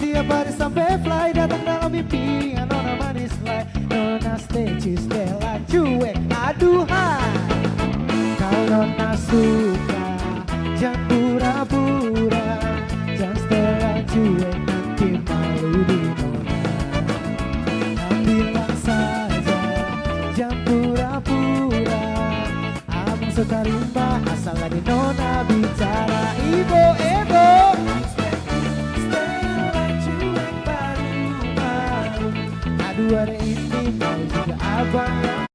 tiap hari sampai fly, datang dalam mimpi nona manis fly. Nona stay Stella cuek, aduhai. Kalau nona suka jangan pura-pura, jangan Stella cuek nanti malu di nona. Bilang saja jangan pura-pura, abang suka rimba asal lagi nona bicara. Ibo Stella cuek baru-baru, aduh hari ini kau juga abang yang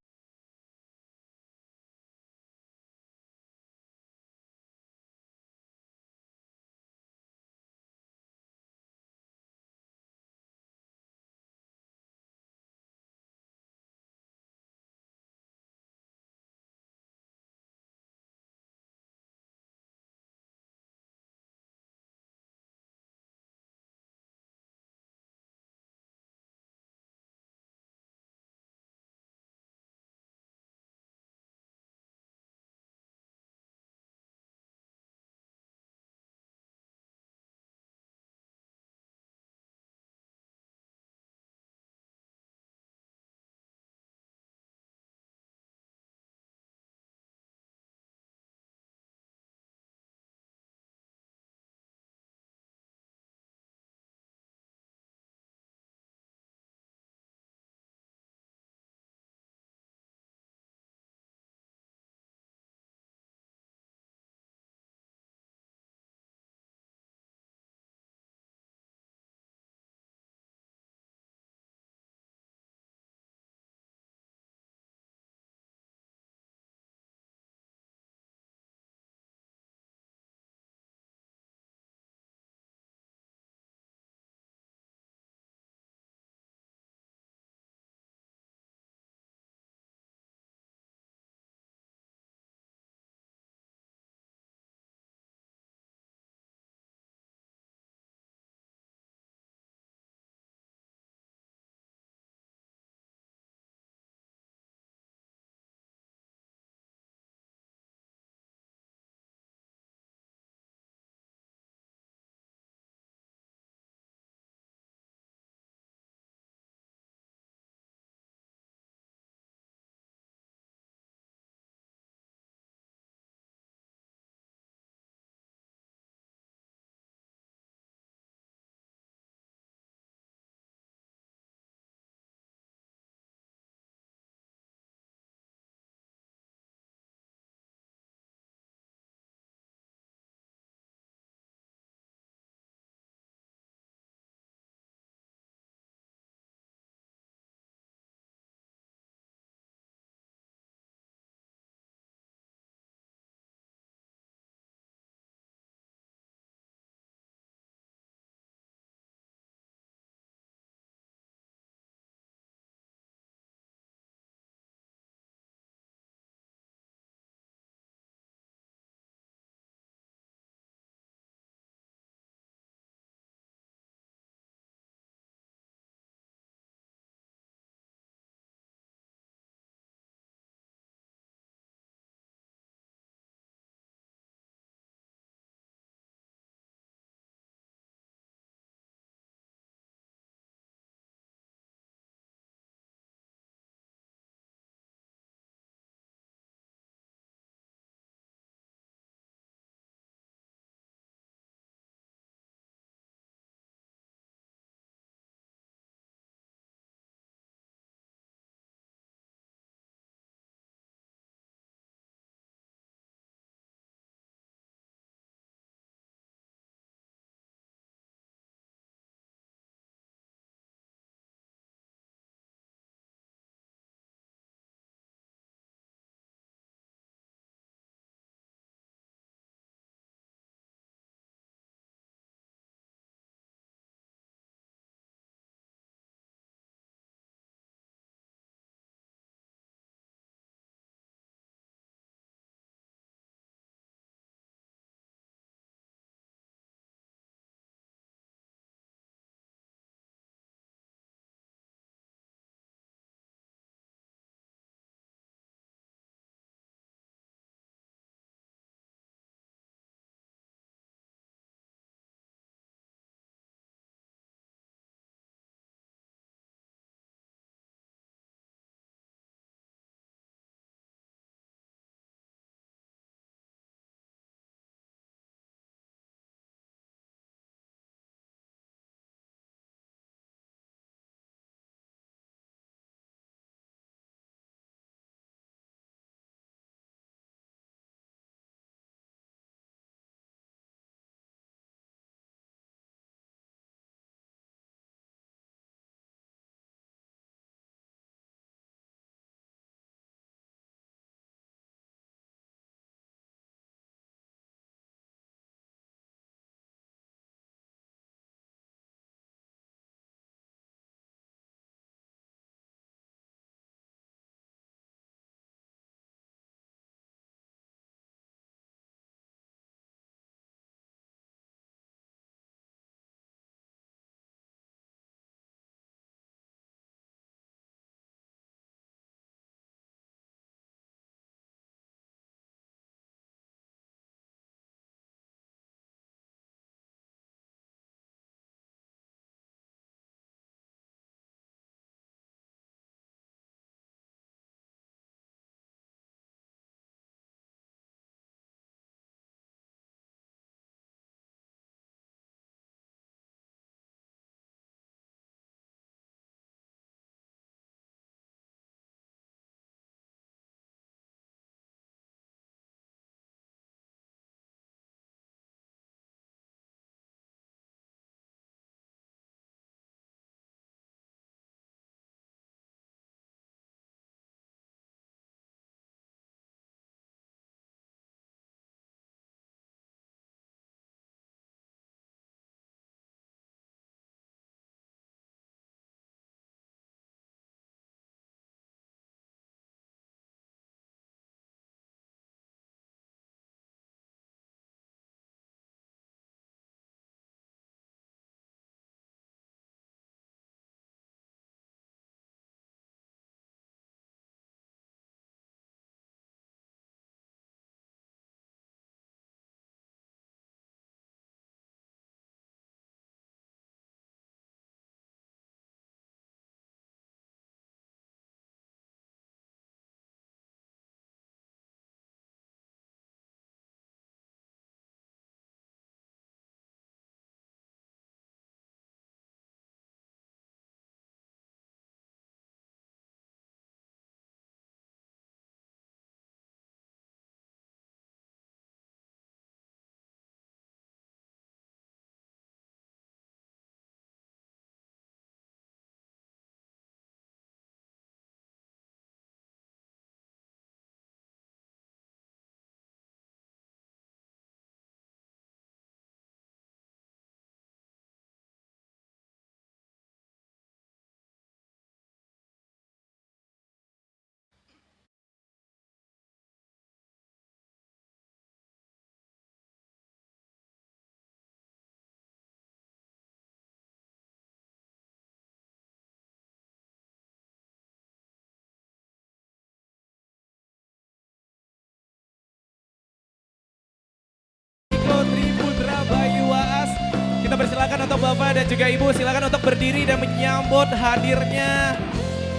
Kita persilakan untuk Bapak dan juga Ibu silakan untuk berdiri dan menyambut hadirnya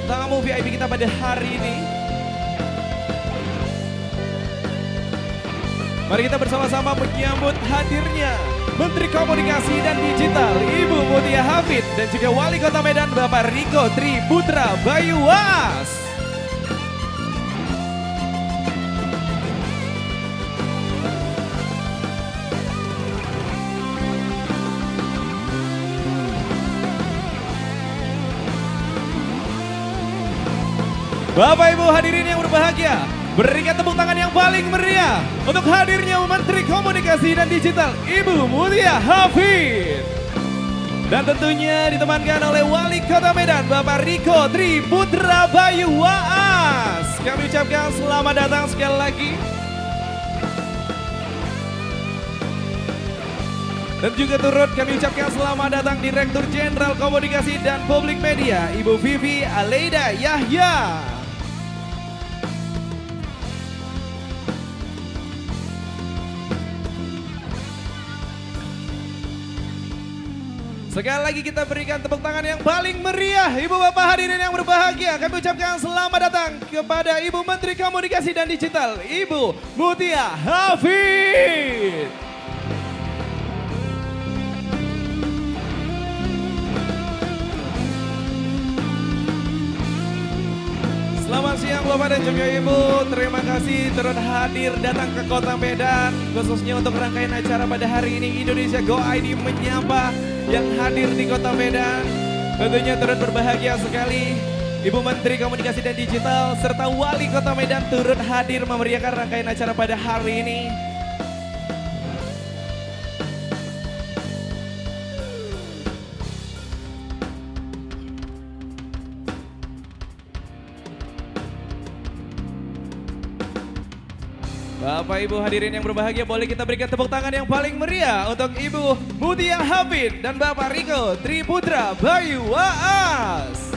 tamu VIP kita pada hari ini. Mari kita bersama-sama menyambut hadirnya Menteri Komunikasi dan Digital Ibu Mutia Hafid dan juga Wali Kota Medan Bapak Riko Tri Putra Bayuwas. Bapak Ibu hadirin yang berbahagia, berikan tepuk tangan yang paling meriah untuk hadirnya Menteri Komunikasi dan Digital Ibu Mutia Hafid. Dan tentunya ditemankan oleh Wali Kota Medan Bapak Riko Tri Putra Bayuwas. Kami ucapkan selamat datang sekali lagi. Dan juga turut kami ucapkan selamat datang Direktur Jenderal Komunikasi dan Publik Media Ibu Vivi Aleida Yahya. Sekali lagi kita berikan tepuk tangan yang paling meriah. Ibu Bapak hadirin yang berbahagia, kami ucapkan selamat datang kepada Ibu Menteri Komunikasi dan Digital, Ibu Mutia Hafid. Selamat siang Bapak dan juga Ibu, terima kasih turut hadir datang ke Kota Medan, khususnya untuk rangkaian acara pada hari ini Indonesia Go ID menyapa yang hadir di Kota Medan. Tentunya turut berbahagia sekali Ibu Menteri Komunikasi dan Digital serta Wali Kota Medan turut hadir memeriahkan rangkaian acara pada hari ini. Bapak Ibu hadirin yang berbahagia, boleh kita berikan tepuk tangan yang paling meriah untuk Ibu Mutia Hafid dan Bapak Riko Tri Putra Bayuwas.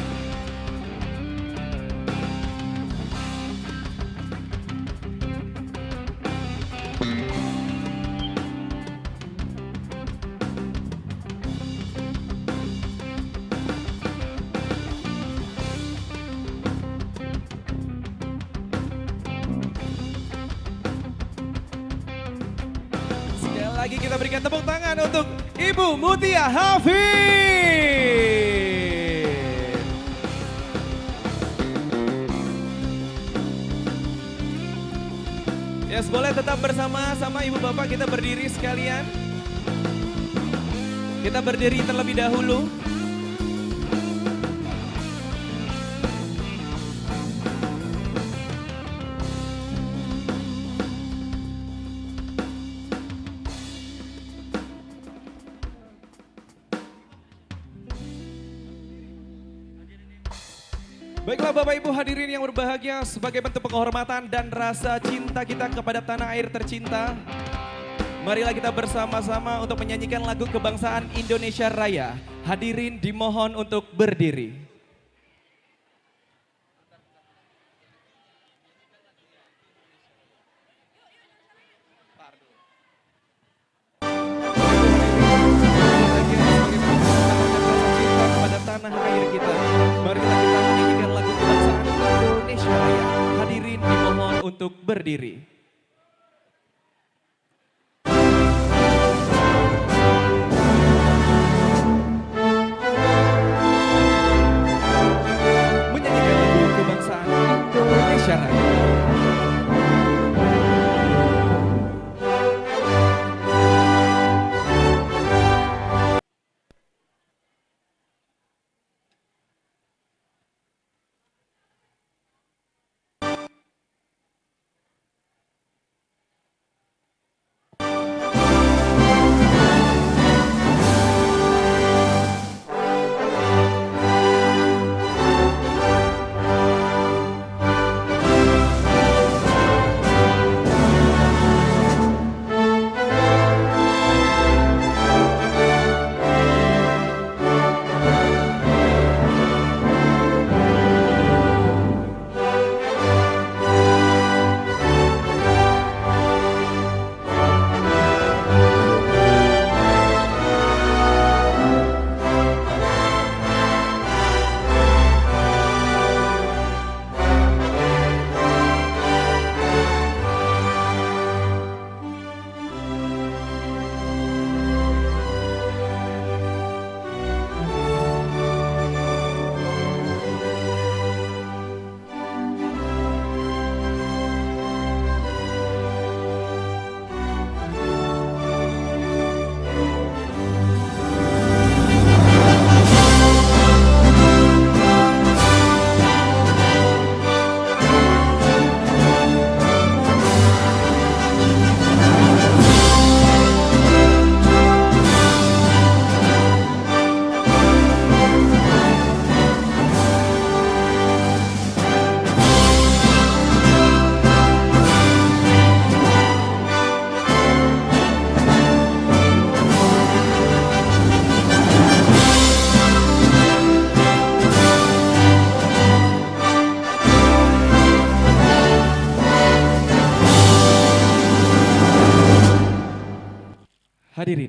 Lagi kita berikan tepuk tangan untuk Ibu Mutia Hafid. Yes, boleh tetap bersama-sama Ibu Bapak, kita berdiri sekalian. Kita berdiri terlebih dahulu. Baiklah Bapak Ibu hadirin yang berbahagia, sebagai bentuk penghormatan dan rasa cinta kita kepada tanah air tercinta, marilah kita bersama-sama untuk menyanyikan lagu kebangsaan Indonesia Raya. Hadirin dimohon untuk berdiri. Tanah air kita, marilah kita menyanyikan lagu kebangsaan Indonesia Raya. Hadirin dimohon untuk berdiri. Menyanyikan lagu kebangsaan Indonesia Raya.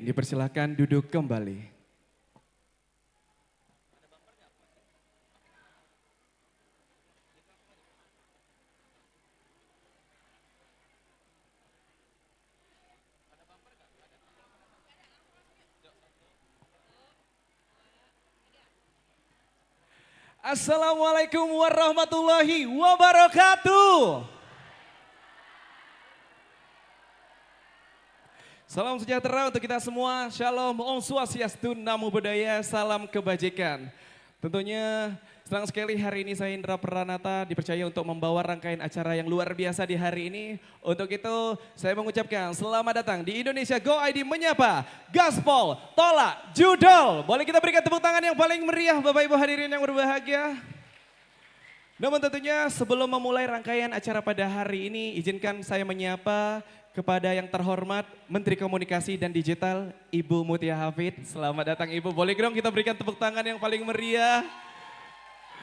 hadirin dipersilahkan duduk kembali. Assalamualaikum warahmatullahi wabarakatuh. Salam sejahtera untuk kita semua. Shalom, Om Swastiastu, Namo Buddhaya, salam kebajikan. Tentunya senang sekali hari ini saya Indra Pranata dipercaya untuk membawa rangkaian acara yang luar biasa di hari ini. Untuk itu saya mengucapkan selamat datang di Indonesia Go ID menyapa Gaspol Tolak Judol. Boleh kita berikan tepuk tangan yang paling meriah Bapak Ibu hadirin yang berbahagia. Namun tentunya sebelum memulai rangkaian acara pada hari ini izinkan saya menyapa kepada yang terhormat Menteri Komunikasi dan Digital Ibu Mutia Hafid. Selamat datang Ibu, boleh dong kita berikan tepuk tangan yang paling meriah.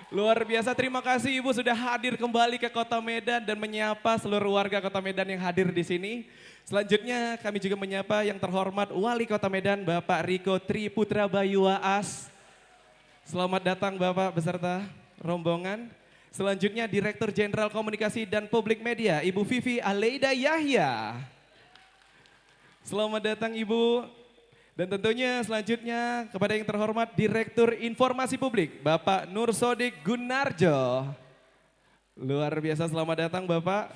Luar biasa, terima kasih Ibu sudah hadir kembali ke Kota Medan dan menyapa seluruh warga Kota Medan yang hadir di sini. Selanjutnya kami juga menyapa yang terhormat Wali Kota Medan Bapak Riko Triputra Bayu Waas. Selamat datang Bapak beserta rombongan. Selanjutnya Direktur Jenderal Komunikasi dan Publik Media Ibu Vivi Aleida Yahya. Selamat datang Ibu. Dan tentunya selanjutnya kepada yang terhormat Direktur Informasi Publik Bapak Nur Sodik Gunarjo. Luar biasa, selamat datang Bapak.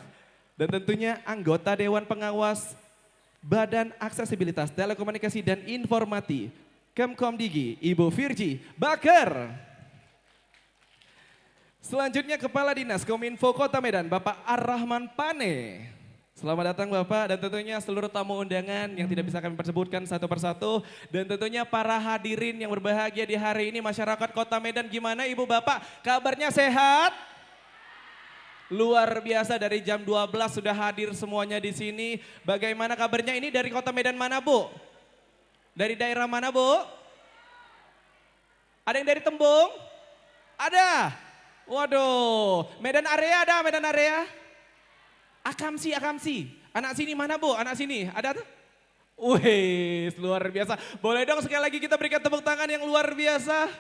Dan tentunya anggota Dewan Pengawas Badan Aksesibilitas Telekomunikasi dan Informasi Kemkomdigi Ibu Virgi Bakar. Selanjutnya Kepala Dinas Kominfo Kota Medan Bapak Ar-Rahman Pane. Selamat datang Bapak dan tentunya seluruh tamu undangan yang tidak bisa kami persebutkan satu persatu. Dan tentunya para hadirin yang berbahagia di hari ini masyarakat Kota Medan, gimana Ibu Bapak? Kabarnya sehat? Luar biasa, dari jam 12 sudah hadir semuanya di sini. Bagaimana kabarnya? Ini dari Kota Medan mana Bu? Dari daerah mana Bu? Ada yang dari Tembung? Ada? Waduh, Medan area ada, Medan area? Akamsi. Anak sini mana Bu? Anak sini, ada tuh? Wih, luar biasa. Boleh dong sekali lagi kita berikan tepuk tangan yang luar biasa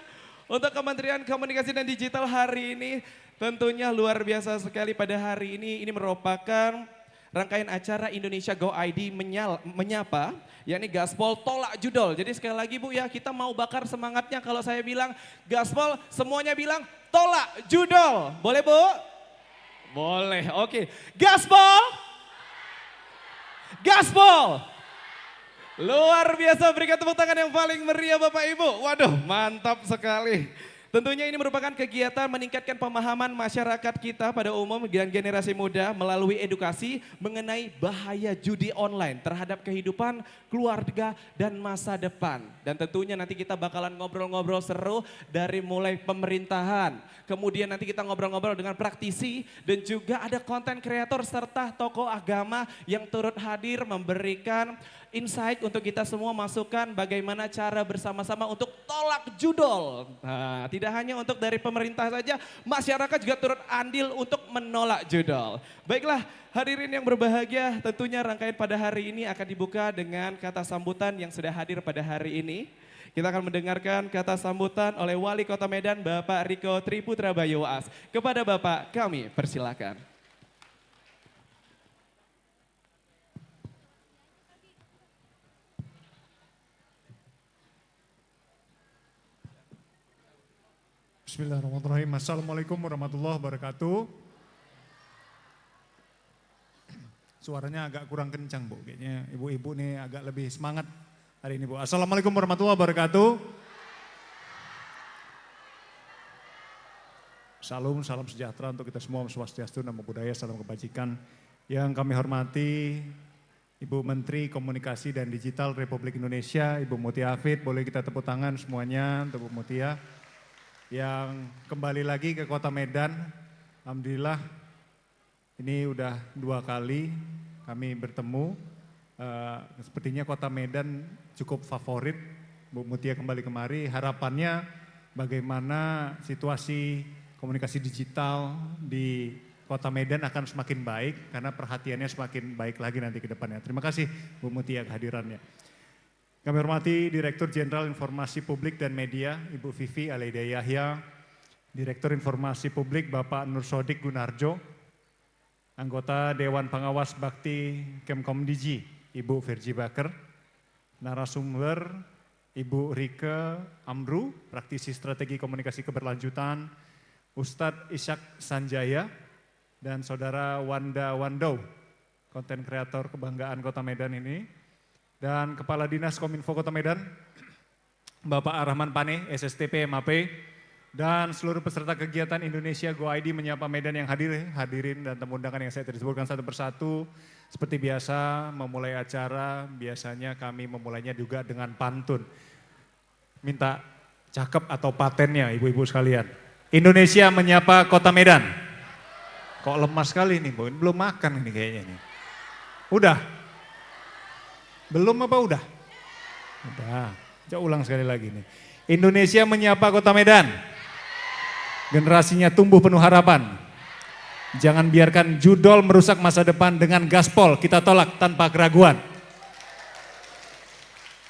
untuk Kementerian Komunikasi dan Digital hari ini. Tentunya luar biasa sekali pada hari ini. Ini merupakan rangkaian acara Indonesia Go ID menyapa, yakni Gaspol Tolak Judol. Jadi sekali lagi Bu ya, kita mau bakar semangatnya. Kalau saya bilang Gaspol, semuanya bilang Tolak Judol. Boleh Bu? Boleh, oke. Gaspol! Gaspol! Luar biasa, berikan tepuk tangan yang paling meriah Bapak Ibu. Waduh, mantap sekali. Tentunya ini merupakan kegiatan meningkatkan pemahaman masyarakat kita pada umum dan generasi muda melalui edukasi mengenai bahaya judi online terhadap kehidupan, keluarga, dan masa depan. Dan tentunya nanti kita bakalan ngobrol-ngobrol seru dari mulai pemerintahan, kemudian nanti kita ngobrol-ngobrol dengan praktisi dan juga ada konten kreator serta tokoh agama yang turut hadir memberikan insight untuk kita semua, masukan bagaimana cara bersama-sama untuk tolak judol. Nah, tidak hanya untuk dari pemerintah saja, masyarakat juga turut andil untuk menolak judol. Baiklah, hadirin yang berbahagia, tentunya rangkaian pada hari ini akan dibuka dengan kata sambutan yang sudah hadir pada hari ini. Kita akan mendengarkan kata sambutan oleh Wali Kota Medan Bapak Riko Triputra Bayu Waas. Kepada Bapak kami persilakan. Bismillahirrahmanirrahim. Assalamualaikum warahmatullahi wabarakatuh. Suaranya agak kurang kencang Bu, kayaknya ibu-ibu nih agak lebih semangat hari ini Bu. Assalamualaikum warahmatullahi wabarakatuh. Salam sejahtera untuk kita semua, Om Swastiastu, Namo Buddhaya, salam kebajikan. Yang kami hormati Ibu Menteri Komunikasi dan Digital Republik Indonesia, Ibu Mutia Hafid, boleh kita tepuk tangan semuanya untuk Bu Mutia. Yang kembali lagi ke Kota Medan, alhamdulillah ini udah 2 kali kami bertemu. Sepertinya Kota Medan cukup favorit, Bu Mutia kembali kemari. Harapannya bagaimana situasi komunikasi digital di Kota Medan akan semakin baik karena perhatiannya semakin baik lagi nanti ke depannya. Terima kasih Bu Mutia kehadirannya. Kami hormati Direktur Jenderal Informasi Publik dan Media, Ibu Vivi Aleida Yahya, Direktur Informasi Publik Bapak Nur Sodik Gunarjo, anggota Dewan Pengawas Bakti Kemkomdiji, Ibu Virgi Baker, narasumber Ibu Rike Amru, praktisi strategi komunikasi keberlanjutan, Ustadz Ishak Sanjaya, dan Saudara Wanda Wandau, konten kreator kebanggaan Kota Medan ini, dan Kepala Dinas Kominfo Kota Medan, Bapak Arahman Pane, SSTP MAP, dan seluruh peserta kegiatan Indonesia Go ID Menyapa Medan yang hadirin dan tamu undangan yang saya disebutkan satu persatu. Seperti biasa memulai acara, biasanya kami memulainya juga dengan pantun. Minta cakep atau patennya ibu-ibu sekalian. Indonesia Menyapa Kota Medan. Kok lemas sekali nih, Bu? Belum makan ini kayaknya nih. Udah? Belum apa udah? Udah. Coba ulang sekali lagi nih. Indonesia Menyapa Kota Medan. Generasinya tumbuh penuh harapan. Jangan biarkan judol merusak masa depan dengan gaspol. Kita tolak tanpa keraguan.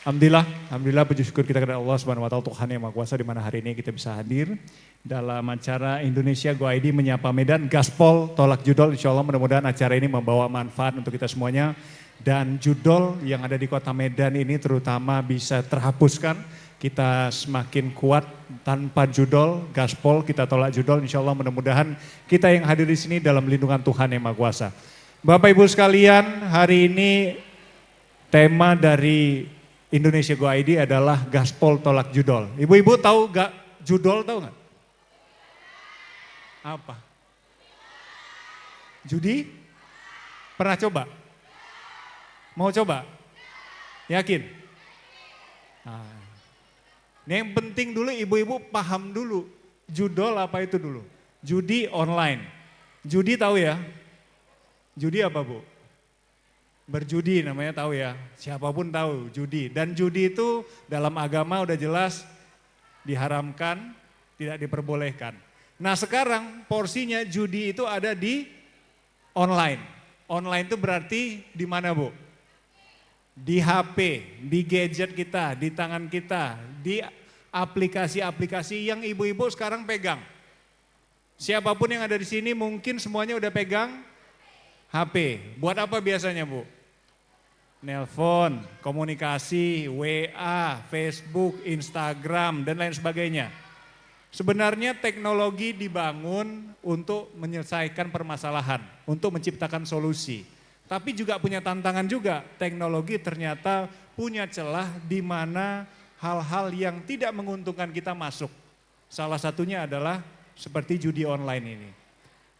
Alhamdulillah puji syukur kita kepada Allah Subhanahu wa taala Tuhan yang Maha Kuasa di mana hari ini kita bisa hadir dalam acara Indonesia Go ID Menyapa Medan Gaspol tolak judol. Insyaallah mudah-mudahan acara ini membawa manfaat untuk kita semuanya dan judol yang ada di Kota Medan ini terutama bisa terhapuskan. Kita semakin kuat tanpa judol, gaspol, kita tolak judol, insya Allah mudah-mudahan kita yang hadir di sini dalam lindungan Tuhan yang Maha Kuasa. Bapak Ibu sekalian, hari ini tema dari Indonesia Go ID adalah gaspol tolak judol. Ibu-ibu tahu gak judol, tahu gak? Apa? Judi? Pernah coba? Mau coba? Yakin? Nah. Yang penting dulu ibu-ibu paham dulu, judol apa itu dulu? Judi online. Judi tahu ya? Judi apa Bu? Berjudi namanya tahu ya, siapapun tahu judi. Dan judi itu dalam agama udah jelas diharamkan, tidak diperbolehkan. Nah sekarang porsinya judi itu ada di online. Online itu berarti di mana Bu? Di HP, di gadget kita, di tangan kita, di aplikasi-aplikasi yang ibu-ibu sekarang pegang. Siapapun yang ada di sini mungkin semuanya udah pegang HP. Buat apa biasanya Bu? Nelpon, komunikasi, WA, Facebook, Instagram, dan lain sebagainya. Sebenarnya teknologi dibangun untuk menyelesaikan permasalahan, untuk menciptakan solusi. Tapi juga punya tantangan juga, teknologi ternyata punya celah di mana hal-hal yang tidak menguntungkan kita masuk. Salah satunya adalah seperti judi online ini.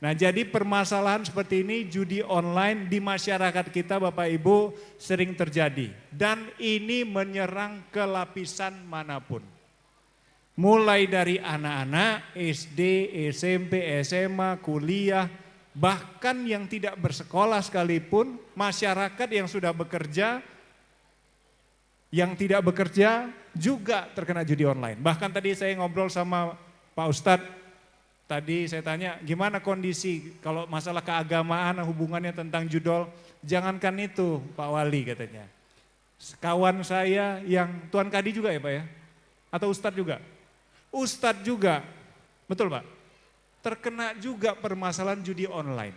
Nah jadi permasalahan seperti ini judi online di masyarakat kita Bapak Ibu sering terjadi. Dan ini menyerang ke lapisan manapun. Mulai dari anak-anak, SD, SMP, SMA, kuliah, bahkan yang tidak bersekolah sekalipun, masyarakat yang sudah bekerja, yang tidak bekerja juga terkena judi online. Bahkan tadi saya ngobrol sama Pak Ustadz, tadi saya tanya gimana kondisi kalau masalah keagamaan hubungannya tentang judol, jangankan itu Pak Wali katanya. Kawan saya yang Tuan Kadi juga ya Pak ya? Atau Ustadz juga? Ustadz juga, betul Pak? Terkena juga permasalahan judi online.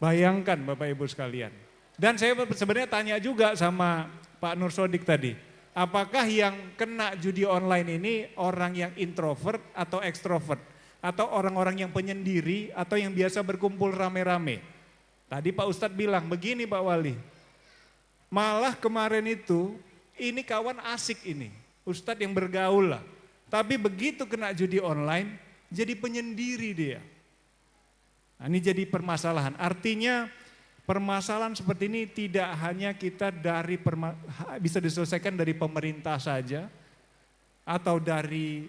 Bayangkan Bapak Ibu sekalian. Dan saya sebenarnya tanya juga sama Pak Nur Sodik tadi. Apakah yang kena judi online ini orang yang introvert atau ekstrovert? Atau orang-orang yang penyendiri atau yang biasa berkumpul rame-rame? Tadi Pak Ustadz bilang begini Pak Wali. Malah kemarin itu ini kawan asik ini. Ustadz yang bergaul lah. Tapi begitu kena judi online, jadi penyendiri dia. Nah, ini jadi permasalahan. Artinya permasalahan seperti ini tidak hanya kita dari bisa diselesaikan dari pemerintah saja atau dari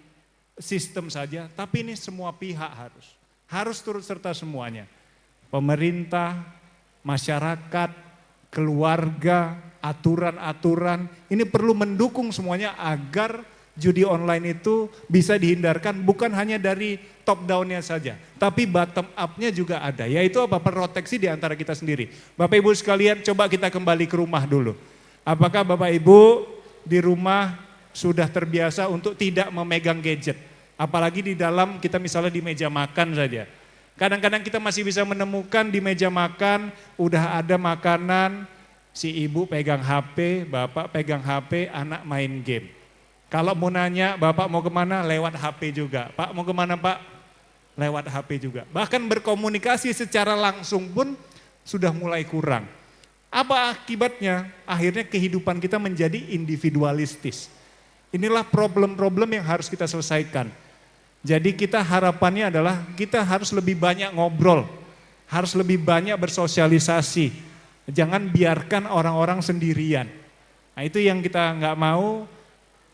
sistem saja, tapi ini semua pihak harus turut serta semuanya. Pemerintah, masyarakat, keluarga, aturan-aturan, ini perlu mendukung semuanya agar judi online itu bisa dihindarkan bukan hanya dari top down-nya saja, tapi bottom up-nya juga ada, yaitu apa? Proteksi di antara kita sendiri. Bapak Ibu sekalian, coba kita kembali ke rumah dulu. Apakah Bapak Ibu di rumah sudah terbiasa untuk tidak memegang gadget? Apalagi di dalam kita misalnya di meja makan saja. Kadang-kadang kita masih bisa menemukan di meja makan udah ada makanan, si ibu pegang HP, bapak pegang HP, anak main game. Kalau mau nanya bapak mau kemana lewat HP juga. Pak mau kemana pak? Lewat HP juga. Bahkan berkomunikasi secara langsung pun sudah mulai kurang. Apa akibatnya? Akhirnya kehidupan kita menjadi individualistis. Inilah problem-problem yang harus kita selesaikan. Jadi kita harapannya adalah kita harus lebih banyak ngobrol, harus lebih banyak bersosialisasi. Jangan biarkan orang-orang sendirian. Nah itu yang kita nggak mau,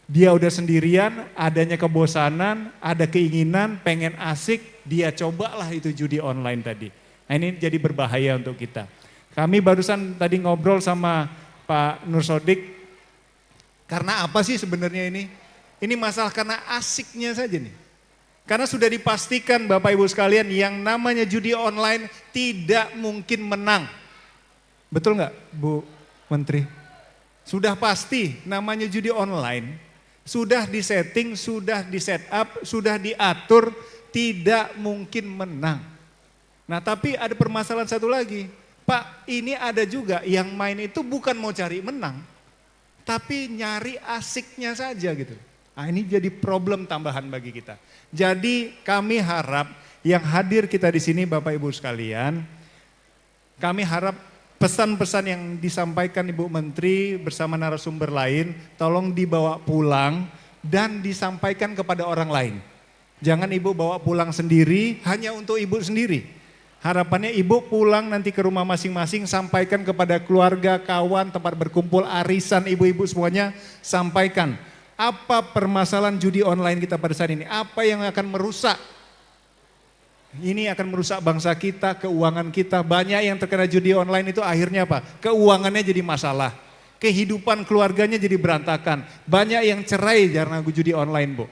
dia udah sendirian, adanya kebosanan, ada keinginan, pengen asik, dia cobalah itu judi online tadi. Nah ini jadi berbahaya untuk kita. Kami barusan tadi ngobrol sama Pak Nur Sodik, karena apa sih sebenarnya ini? Ini masalah karena asiknya saja nih. Karena sudah dipastikan Bapak Ibu sekalian yang namanya judi online tidak mungkin menang. Betul nggak Bu Menteri? Sudah pasti namanya judi online, sudah disetting, sudah di set up, sudah diatur, tidak mungkin menang. Nah tapi ada permasalahan satu lagi, Pak ini ada juga yang main itu bukan mau cari menang, tapi nyari asiknya saja gitu. Nah ini jadi problem tambahan bagi kita. Jadi kami harap yang hadir kita di sini Bapak Ibu sekalian, kami harap pesan-pesan yang disampaikan Ibu Menteri bersama narasumber lain, tolong dibawa pulang dan disampaikan kepada orang lain. Jangan Ibu bawa pulang sendiri hanya untuk Ibu sendiri. Harapannya Ibu pulang nanti ke rumah masing-masing, sampaikan kepada keluarga, kawan, tempat berkumpul, arisan, ibu-ibu semuanya, sampaikan. Apa permasalahan judi online kita pada saat ini? Apa yang akan merusak? Ini akan merusak bangsa kita, keuangan kita. Banyak yang terkena judi online itu akhirnya apa? Keuangannya jadi masalah. Kehidupan keluarganya jadi berantakan. Banyak yang cerai karena judi online, Bu.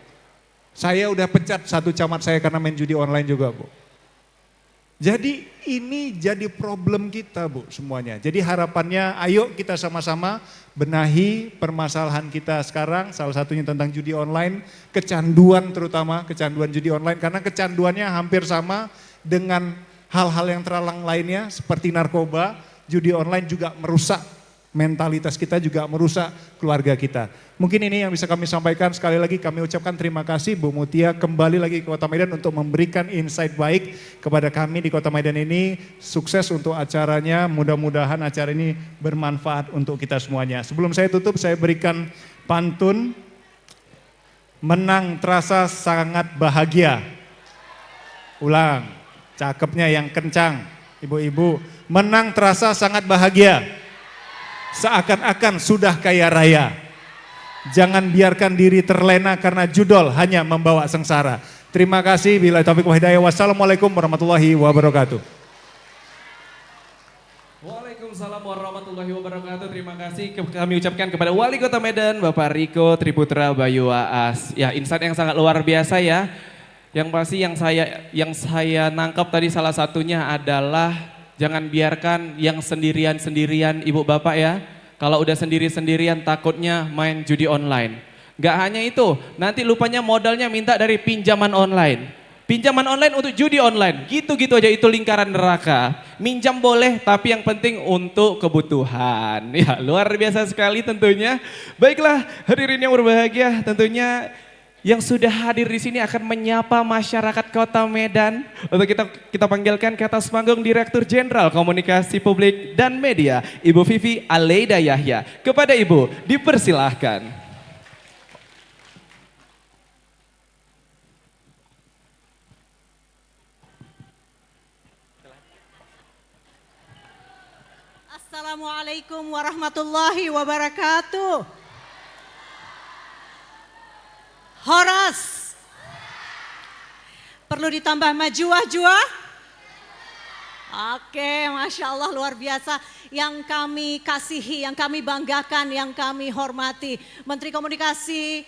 Saya udah pecat satu camat saya karena main judi online juga, Bu. Jadi ini jadi problem kita Bu semuanya. Jadi harapannya ayo kita sama-sama benahi permasalahan kita sekarang. Salah satunya tentang judi online, kecanduan terutama, kecanduan judi online. Karena kecanduannya hampir sama dengan hal-hal yang terlarang lainnya seperti narkoba. Judi online juga merusak mentalitas kita, juga merusak keluarga kita. Mungkin ini yang bisa kami sampaikan. Sekali lagi kami ucapkan terima kasih Bu Mutia kembali lagi ke Kota Medan untuk memberikan insight baik kepada kami di Kota Medan ini. Sukses untuk acaranya, mudah-mudahan acara ini bermanfaat untuk kita semuanya. Sebelum saya tutup saya berikan pantun. Menang terasa sangat bahagia. Ulang, cakepnya yang kencang ibu-ibu. Menang terasa sangat bahagia. Seakan-akan sudah kaya raya. Jangan biarkan diri terlena karena judol hanya membawa sengsara. Terima kasih. Billahi taufiq wal hidayah. Wassalamualaikum warahmatullahi wabarakatuh. Waalaikumsalam warahmatullahi wabarakatuh. Terima kasih kami ucapkan kepada Wali Kota Medan Bapak Riko Triputra Bayu Waas. Ya, insight yang sangat luar biasa ya. Yang pasti yang saya nangkap tadi salah satunya adalah jangan biarkan yang sendirian-sendirian Ibu Bapak ya. Kalau udah sendiri-sendirian takutnya main judi online. Gak hanya itu, nanti lupanya modalnya minta dari pinjaman online. Pinjaman online untuk judi online, gitu-gitu aja itu lingkaran neraka. Minjam boleh tapi yang penting untuk kebutuhan. Ya luar biasa sekali tentunya. Baiklah hadirin yang berbahagia, tentunya yang sudah hadir di sini akan menyapa masyarakat Kota Medan. Untuk kita panggilkan ke atas panggung Direktur Jenderal Komunikasi Publik dan Media, Ibu Vivi Aleida Yahya. Kepada Ibu, dipersilahkan. Assalamualaikum warahmatullahi wabarakatuh. Horas. Perlu ditambah majuah-juah? Oke, Masya Allah luar biasa. Yang kami kasihi, yang kami banggakan, yang kami hormati. Menteri Komunikasi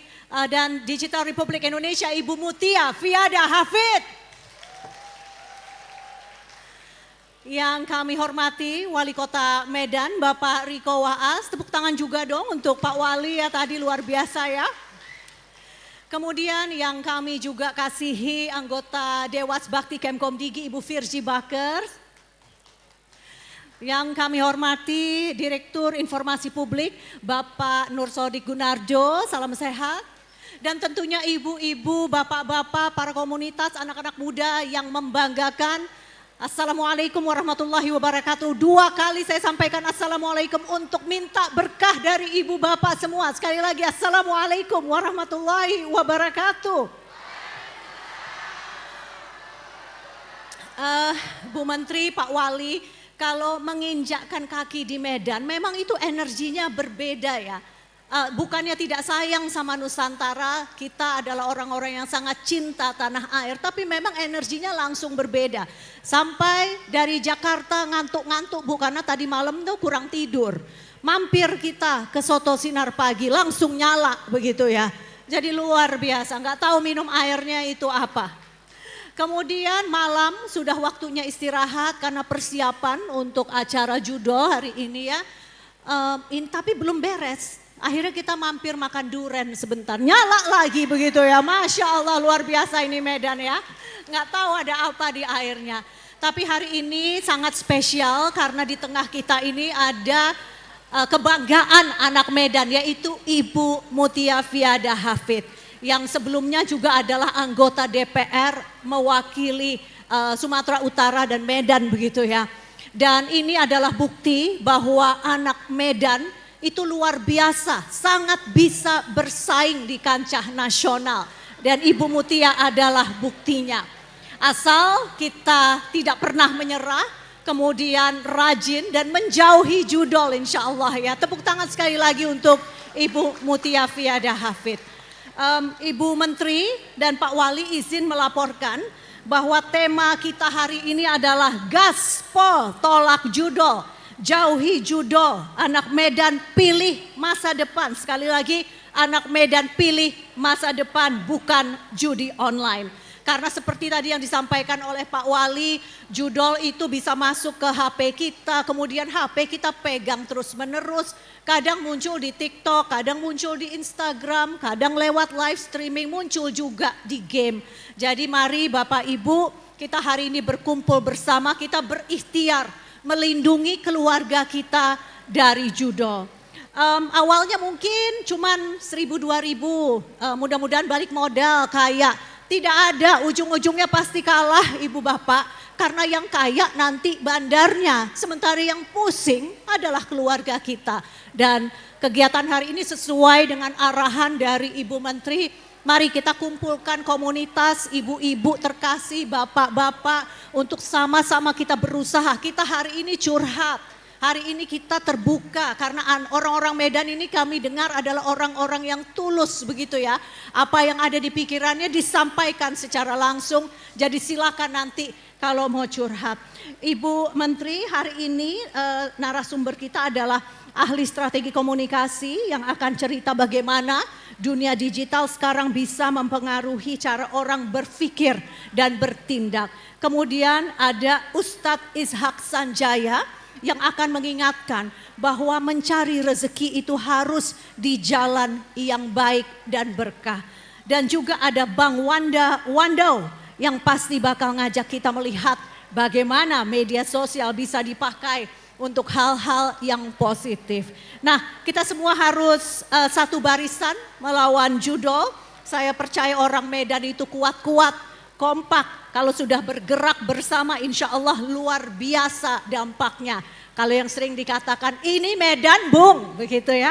dan Digital Republik Indonesia, Ibu Mutia Fiada Hafid. Yang kami hormati Wali Kota Medan, Bapak Riko Waas. Tepuk tangan juga dong untuk Pak Wali ya, tadi luar biasa ya. Kemudian yang kami juga kasihi anggota Dewas Bakti Kemkom Digi Ibu Virgi Bakers. Yang kami hormati Direktur Informasi Publik Bapak Nur Sodik Gunarjo, salam sehat. Dan tentunya ibu-ibu, bapak-bapak, para komunitas, anak-anak muda yang membanggakan. Assalamualaikum warahmatullahi wabarakatuh. 2 kali saya sampaikan assalamualaikum untuk minta berkah dari ibu bapak semua. Sekali lagi assalamualaikum warahmatullahi wabarakatuh. Bu Menteri, Pak Wali, kalau menginjakkan kaki di Medan memang itu energinya berbeda ya. Bukannya tidak sayang sama Nusantara, kita adalah orang-orang yang sangat cinta tanah air, tapi memang energinya langsung berbeda. Sampai dari Jakarta ngantuk-ngantuk Bu, karena tadi malam tuh kurang tidur. Mampir kita ke Soto Sinar Pagi, langsung nyala begitu ya. Jadi luar biasa, nggak tahu minum airnya itu apa. Kemudian malam sudah waktunya istirahat karena persiapan untuk acara judo hari ini ya. Tapi belum beres. Akhirnya kita mampir makan duren sebentar, nyala lagi begitu ya. Masya Allah luar biasa ini Medan ya. Nggak tahu ada apa di airnya. Tapi hari ini sangat spesial karena di tengah kita ini ada kebanggaan anak Medan, yaitu Ibu Mutia Fiada Hafid. Yang sebelumnya juga adalah anggota DPR mewakili Sumatera Utara dan Medan begitu ya. Dan ini adalah bukti bahwa anak Medan itu luar biasa, sangat bisa bersaing di kancah nasional. Dan Ibu Mutia adalah buktinya. Asal kita tidak pernah menyerah, kemudian rajin dan menjauhi judol insya Allah ya. Tepuk tangan sekali lagi untuk Ibu Mutia Fiada Hafid. Ibu Menteri dan Pak Wali izin melaporkan bahwa tema kita hari ini adalah gaspol tolak judol. Jauhi judo, anak Medan pilih masa depan. Sekali lagi, anak Medan pilih masa depan, bukan judi online. Karena seperti tadi yang disampaikan oleh Pak Wali, judol itu bisa masuk ke HP kita, kemudian HP kita pegang terus menerus. Kadang muncul di TikTok, kadang muncul di Instagram, kadang lewat live streaming, muncul juga di game. Jadi mari Bapak Ibu, kita hari ini berkumpul bersama, kita berikhtiar melindungi keluarga kita dari judo. Awalnya mungkin cuman 1.000-2.000, mudah-mudahan balik modal kaya. Tidak ada, ujung-ujungnya pasti kalah Ibu Bapak. Karena yang kaya nanti bandarnya, sementara yang pusing adalah keluarga kita. Dan kegiatan hari ini sesuai dengan arahan dari Ibu Menteri. Mari kita kumpulkan komunitas, ibu-ibu terkasih, bapak-bapak untuk sama-sama kita berusaha. Kita hari ini curhat, hari ini kita terbuka karena orang-orang Medan ini kami dengar adalah orang-orang yang tulus begitu ya. Apa yang ada di pikirannya disampaikan secara langsung, jadi silakan nanti kalau mau curhat. Ibu Menteri, hari ini narasumber kita adalah ahli strategi komunikasi yang akan cerita bagaimana dunia digital sekarang bisa mempengaruhi cara orang berpikir dan bertindak. Kemudian ada Ustadz Ishak Sanjaya yang akan mengingatkan bahwa mencari rezeki itu harus di jalan yang baik dan berkah. Dan juga ada Bang Wandau yang pasti bakal ngajak kita melihat bagaimana media sosial bisa dipakai untuk hal-hal yang positif. Nah, kita semua harus satu barisan melawan judo. Saya percaya orang Medan itu kuat-kuat, kompak. Kalau sudah bergerak bersama insya Allah luar biasa dampaknya. Kalau yang sering dikatakan ini Medan bung, begitu ya.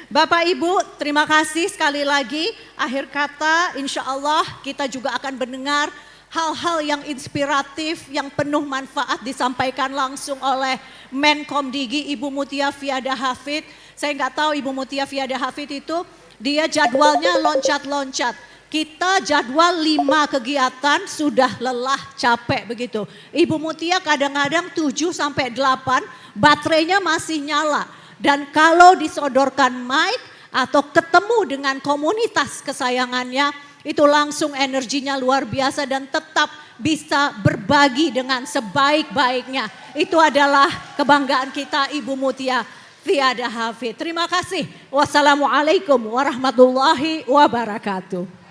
Bapak Ibu terima kasih sekali lagi. Akhir kata insya Allah kita juga akan mendengar hal-hal yang inspiratif, yang penuh manfaat disampaikan langsung oleh Menkom Digi Ibu Mutia Fiada Hafid. Saya nggak tahu Ibu Mutia Fiada Hafid itu dia jadwalnya loncat-loncat. Kita jadwal 5 kegiatan sudah lelah capek begitu. Ibu Mutia kadang-kadang 7 sampai 8 baterainya masih nyala. Dan kalau disodorkan mic atau ketemu dengan komunitas kesayangannya, itu langsung energinya luar biasa dan tetap bisa berbagi dengan sebaik-baiknya. Itu adalah kebanggaan kita Ibu Mutia Fiada Hafid. Terima kasih. Wassalamualaikum warahmatullahi wabarakatuh.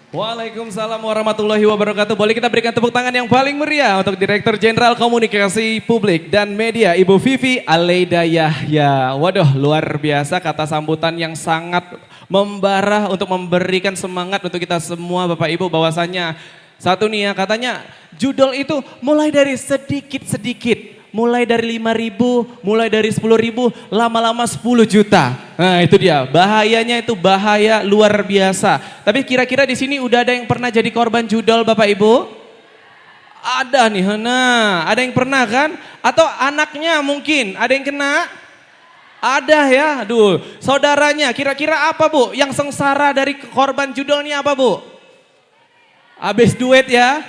Waalaikumsalam warahmatullahi wabarakatuh. Boleh kita berikan tepuk tangan yang paling meriah untuk Direktur Jenderal Komunikasi Publik dan Media Ibu Vivi Aleida Yahya. Waduh, luar biasa kata sambutan yang sangat membara untuk memberikan semangat untuk kita semua Bapak Ibu, bahwasannya satu nih ya, katanya judul itu mulai dari sedikit-sedikit. Mulai dari 5.000, mulai dari 10.000, lama-lama 10 juta. Nah itu dia, bahayanya itu bahaya luar biasa. Tapi kira-kira di sini udah ada yang pernah jadi korban judol Bapak Ibu? Ada nih, nah ada yang pernah kan? Atau anaknya mungkin, ada yang kena? Ada ya, aduh saudaranya kira-kira apa Bu? Yang sengsara dari korban judolnya apa Bu? Habis duit ya?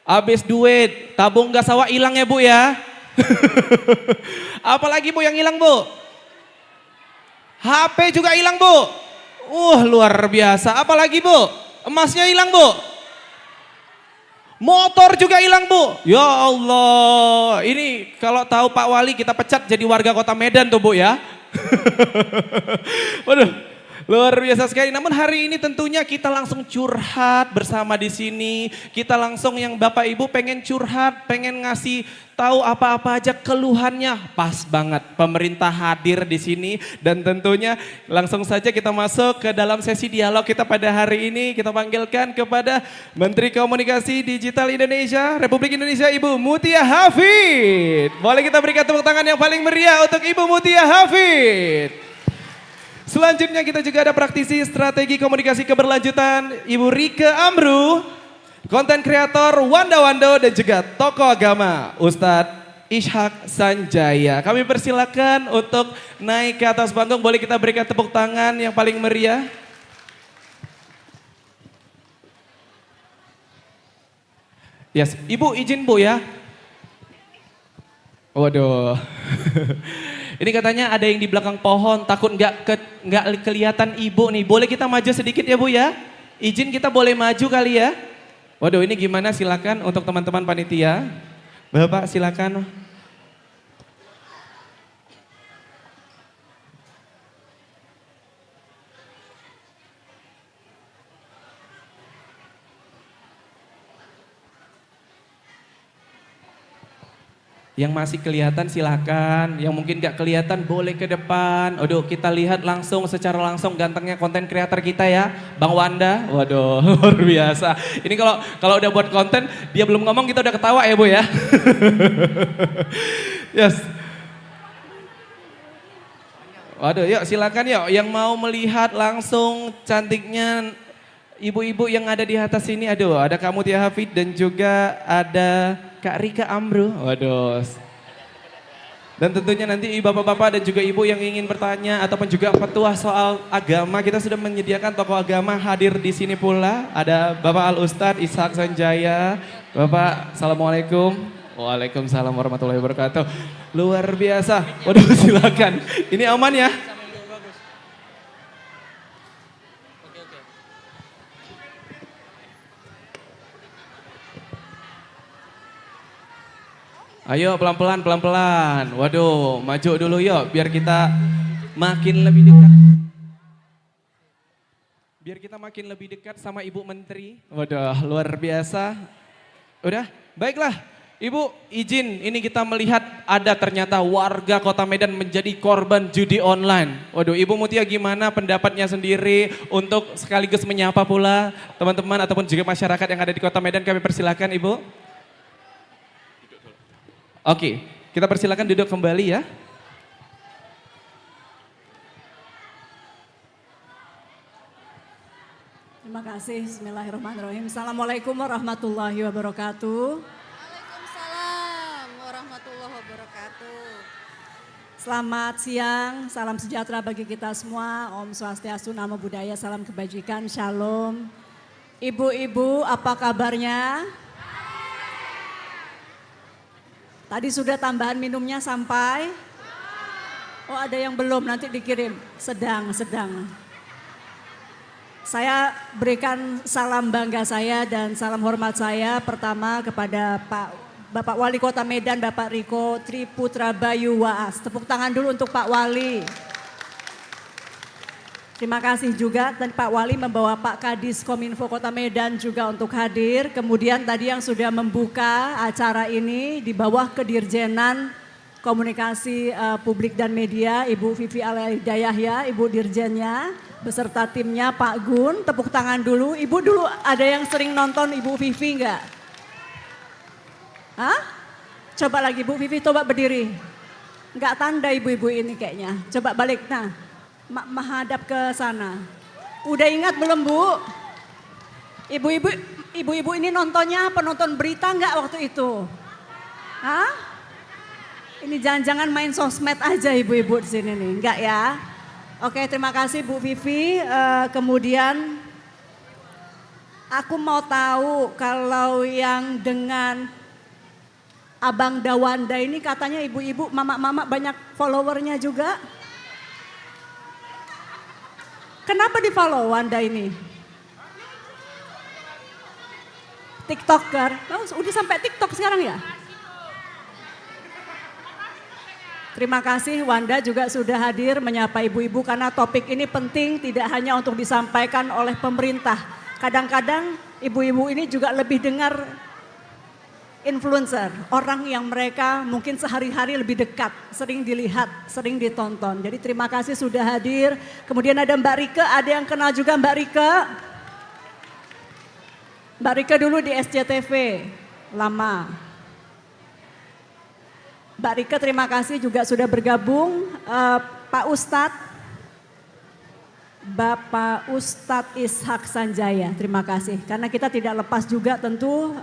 Habis duit, tabung gas sawah hilang ya Bu ya? Apalagi Bu yang hilang Bu? HP juga hilang Bu? Luar biasa, apalagi Bu? Emasnya hilang Bu? Motor juga hilang Bu? Ya Allah, ini kalau tahu Pak Wali kita pecat jadi warga kota Medan tuh Bu ya. Waduh. Luar biasa sekali. Namun hari ini tentunya kita langsung curhat bersama di sini. Kita langsung yang Bapak Ibu pengen curhat, pengen ngasih tahu apa-apa aja keluhannya. Pas banget pemerintah hadir di sini dan tentunya langsung saja kita masuk ke dalam sesi dialog kita pada hari ini. Kita panggilkan kepada Menteri Komunikasi Digital Indonesia, Republik Indonesia Ibu Mutia Hafid. Boleh kita berikan tepuk tangan yang paling meriah untuk Ibu Mutia Hafid. Selanjutnya kita juga ada praktisi strategi komunikasi keberlanjutan Ibu Rike Amru, konten kreator Wanda Wando dan juga tokoh agama Ustadz Ishak Sanjaya. Kami persilakan untuk naik ke atas panggung, boleh kita berikan tepuk tangan yang paling meriah. Yes, Ibu izin Bu ya. Waduh. Ini katanya ada yang di belakang pohon, takut nggak kelihatan Ibu nih. Boleh kita maju sedikit ya Bu ya? Izin kita boleh maju kali ya? Waduh, ini gimana, silakan untuk teman-teman panitia. Bapak silakan. Yang masih kelihatan silahkan, yang mungkin gak kelihatan boleh ke depan. Waduh, kita lihat langsung secara langsung gantengnya konten kreator kita ya, Bang Wanda. Waduh, luar biasa. Ini kalau udah buat konten, dia belum ngomong kita udah ketawa ya Bu ya. Yes. Waduh, yuk silakan yuk yang mau melihat langsung cantiknya ibu-ibu yang ada di atas sini. Aduh, ada Kak Mutia Hafid dan juga ada Kak Rike Amru. Waduh. Dan tentunya nanti bapak-bapak dan juga ibu yang ingin bertanya ataupun juga petuah soal agama, kita sudah menyediakan tokoh agama hadir di sini pula. Ada Bapak Al Ustadz Ishak Sanjaya. Bapak, Assalamualaikum. Waalaikumsalam warahmatullahi wabarakatuh. Luar biasa. Waduh, silakan. Ini aman ya? Ayo pelan-pelan, pelan-pelan. Waduh, maju dulu yuk biar kita makin lebih dekat. Biar kita makin lebih dekat sama Ibu Menteri. Waduh, luar biasa. Udah, baiklah. Ibu izin, ini kita melihat ada ternyata warga Kota Medan menjadi korban judi online. Waduh, Ibu Mutia gimana pendapatnya sendiri untuk sekaligus menyapa pula teman-teman ataupun juga masyarakat yang ada di Kota Medan, kami persilakan Ibu. Oke, kita persilakan duduk kembali ya. Terima kasih, bismillahirrahmanirrahim. Assalamualaikum warahmatullahi wabarakatuh. Waalaikumsalam warahmatullahi wabarakatuh. Selamat siang, salam sejahtera bagi kita semua. Om Swastiastu, Namo Buddhaya, salam kebajikan, shalom. Ibu-ibu, apa kabarnya? Tadi sudah tambahan minumnya sampai? Oh ada yang belum, nanti dikirim. Sedang. Saya berikan salam bangga saya dan salam hormat saya pertama kepada Bapak Wali Kota Medan, Bapak Riko Triputra Bayu Waas. Tepuk tangan dulu untuk Pak Wali. Terima kasih juga dan Pak Wali membawa Pak Kadis Kominfo Kota Medan juga untuk hadir. Kemudian tadi yang sudah membuka acara ini di bawah Kedirjenan Komunikasi Publik dan Media, Ibu Vivi Alaida Yahya, Ibu Dirjennya, beserta timnya Pak Gun. Tepuk tangan dulu. Ibu dulu ada yang sering nonton Ibu Vivi enggak? Hah? Coba lagi Bu Vivi, coba berdiri. Enggak tanda ibu-ibu ini kayaknya. Coba balik, nah. Menghadap ke sana. Udah ingat belum Bu? Ibu-ibu ini nontonnya penonton berita enggak waktu itu? Hah? Ini jangan-jangan main sosmed aja ibu-ibu di sini nih, enggak ya? Oke, terima kasih Bu Vivi. Kemudian aku mau tahu kalau yang dengan Abang Dawanda ini katanya ibu-ibu, mama-mama banyak followernya juga. Kenapa di follow Wanda ini? TikToker. Oh, udah sampai TikTok sekarang ya? Terima kasih Wanda juga sudah hadir menyapa ibu-ibu karena topik ini penting tidak hanya untuk disampaikan oleh pemerintah. Kadang-kadang ibu-ibu ini juga lebih dengar influencer, orang yang mereka mungkin sehari-hari lebih dekat, sering dilihat, sering ditonton. Jadi terima kasih sudah hadir. Kemudian ada Mbak Rike, ada yang kenal juga Mbak Rike? Mbak Rike dulu di SCTV, lama. Mbak Rike terima kasih juga sudah bergabung. Pak Ustadz, Bapak Ustadz Ishak Sanjaya, terima kasih. Karena kita tidak lepas juga tentu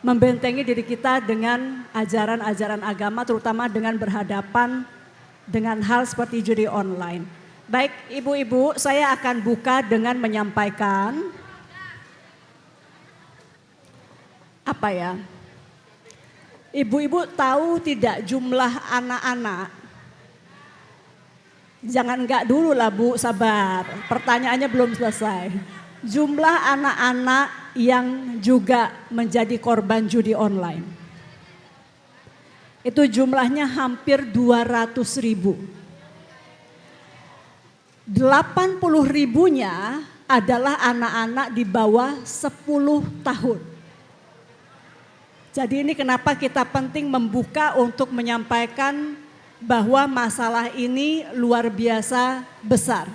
membentengi diri kita dengan ajaran-ajaran agama terutama dengan berhadapan dengan hal seperti judi online. Baik ibu-ibu, saya akan buka dengan menyampaikan apa ya? Ibu-ibu tahu tidak jumlah anak-anak? Jangan enggak dulu lah Bu, sabar. Pertanyaannya belum selesai. Jumlah anak-anak yang juga menjadi korban judi online. Itu jumlahnya hampir 200.000. 80.000-nya adalah anak-anak di bawah 10 tahun. Jadi ini kenapa kita penting membuka untuk menyampaikan bahwa masalah ini luar biasa besar.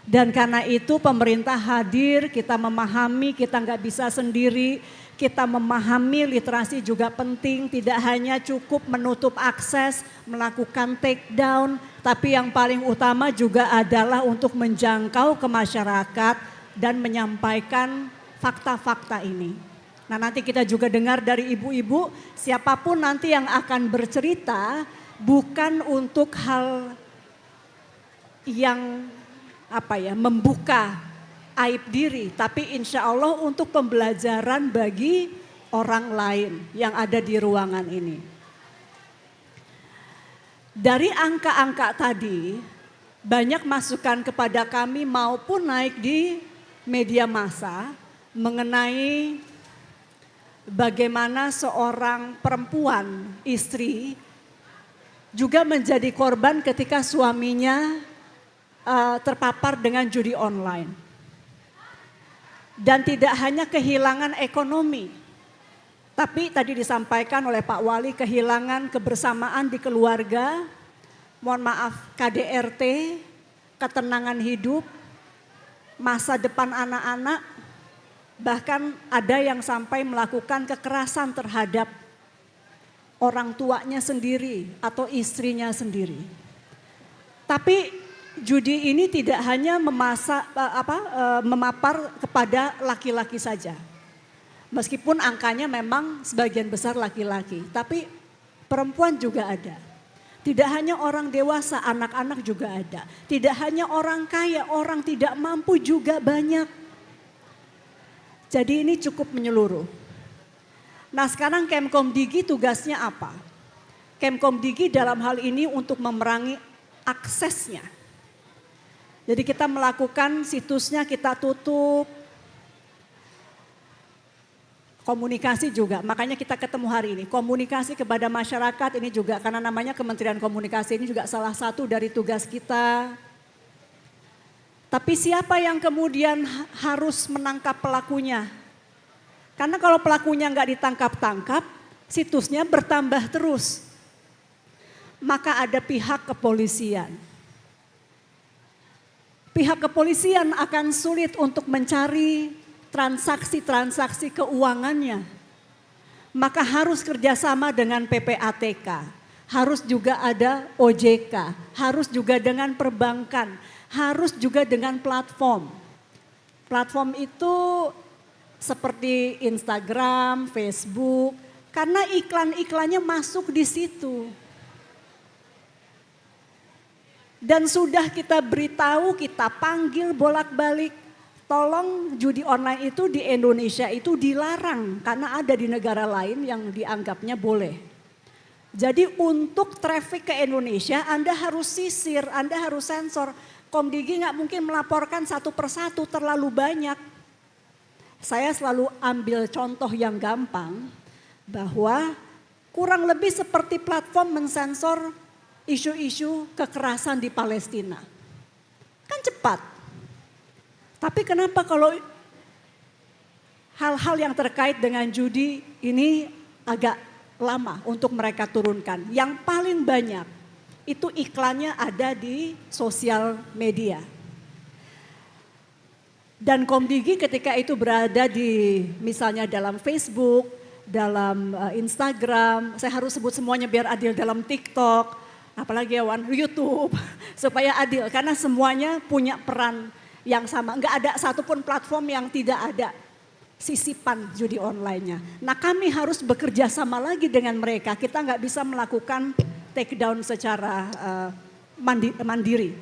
Dan karena itu pemerintah hadir, kita memahami, kita nggak bisa sendiri, kita memahami literasi juga penting, tidak hanya cukup menutup akses, melakukan take down, tapi yang paling utama juga adalah untuk menjangkau ke masyarakat dan menyampaikan fakta-fakta ini. Nah nanti kita juga dengar dari ibu-ibu, siapapun nanti yang akan bercerita bukan untuk hal yang membuka aib diri, tapi insya Allah untuk pembelajaran bagi orang lain yang ada di ruangan ini. Dari angka-angka tadi, banyak masukan kepada kami maupun naik di media massa mengenai bagaimana seorang perempuan, istri, juga menjadi korban ketika suaminya terpapar dengan judi online. Dan tidak hanya kehilangan ekonomi, tapi tadi disampaikan oleh Pak Wali kehilangan kebersamaan di keluarga, mohon maaf KDRT, ketenangan hidup, masa depan anak-anak, bahkan ada yang sampai melakukan kekerasan terhadap orang tuanya sendiri atau istrinya sendiri. Tapi judi ini tidak hanya memapar kepada laki-laki saja. Meskipun angkanya memang sebagian besar laki-laki, tapi perempuan juga ada. Tidak hanya orang dewasa, anak-anak juga ada. Tidak hanya orang kaya, orang tidak mampu juga banyak. Jadi ini cukup menyeluruh. Nah sekarang Kemkomdigi tugasnya apa? Kemkomdigi dalam hal ini untuk memerangi aksesnya. Jadi kita melakukan situsnya kita tutup. Komunikasi juga, makanya kita ketemu hari ini. Komunikasi kepada masyarakat ini juga, karena namanya Kementerian Komunikasi ini juga salah satu dari tugas kita. Tapi siapa yang kemudian harus menangkap pelakunya? Karena kalau pelakunya nggak ditangkap-tangkap, situsnya bertambah terus. Maka ada pihak kepolisian. Pihak kepolisian akan sulit untuk mencari transaksi-transaksi keuangannya. Maka harus kerjasama dengan PPATK, harus juga ada OJK, harus juga dengan perbankan, harus juga dengan platform. Platform itu seperti Instagram, Facebook, karena iklan-iklannya masuk di situ. Dan sudah kita beritahu, kita panggil bolak-balik. Tolong judi online itu di Indonesia itu dilarang karena ada di negara lain yang dianggapnya boleh. Jadi untuk traffic ke Indonesia Anda harus sisir, Anda harus sensor. Komdigi nggak mungkin melaporkan satu persatu terlalu banyak. Saya selalu ambil contoh yang gampang bahwa kurang lebih seperti platform mensensor isu-isu kekerasan di Palestina. Kan cepat. Tapi kenapa kalau hal-hal yang terkait dengan judi ini agak lama untuk mereka turunkan. Yang paling banyak itu iklannya ada di sosial media. Dan Komdigi ketika itu berada di misalnya dalam Facebook, dalam Instagram, saya harus sebut semuanya biar adil, dalam TikTok, apalagi YouTube, supaya adil karena semuanya punya peran yang sama, nggak ada satupun platform yang tidak ada sisipan judi online-nya. Nah kami harus bekerja sama lagi dengan mereka, kita nggak bisa melakukan take down secara mandiri.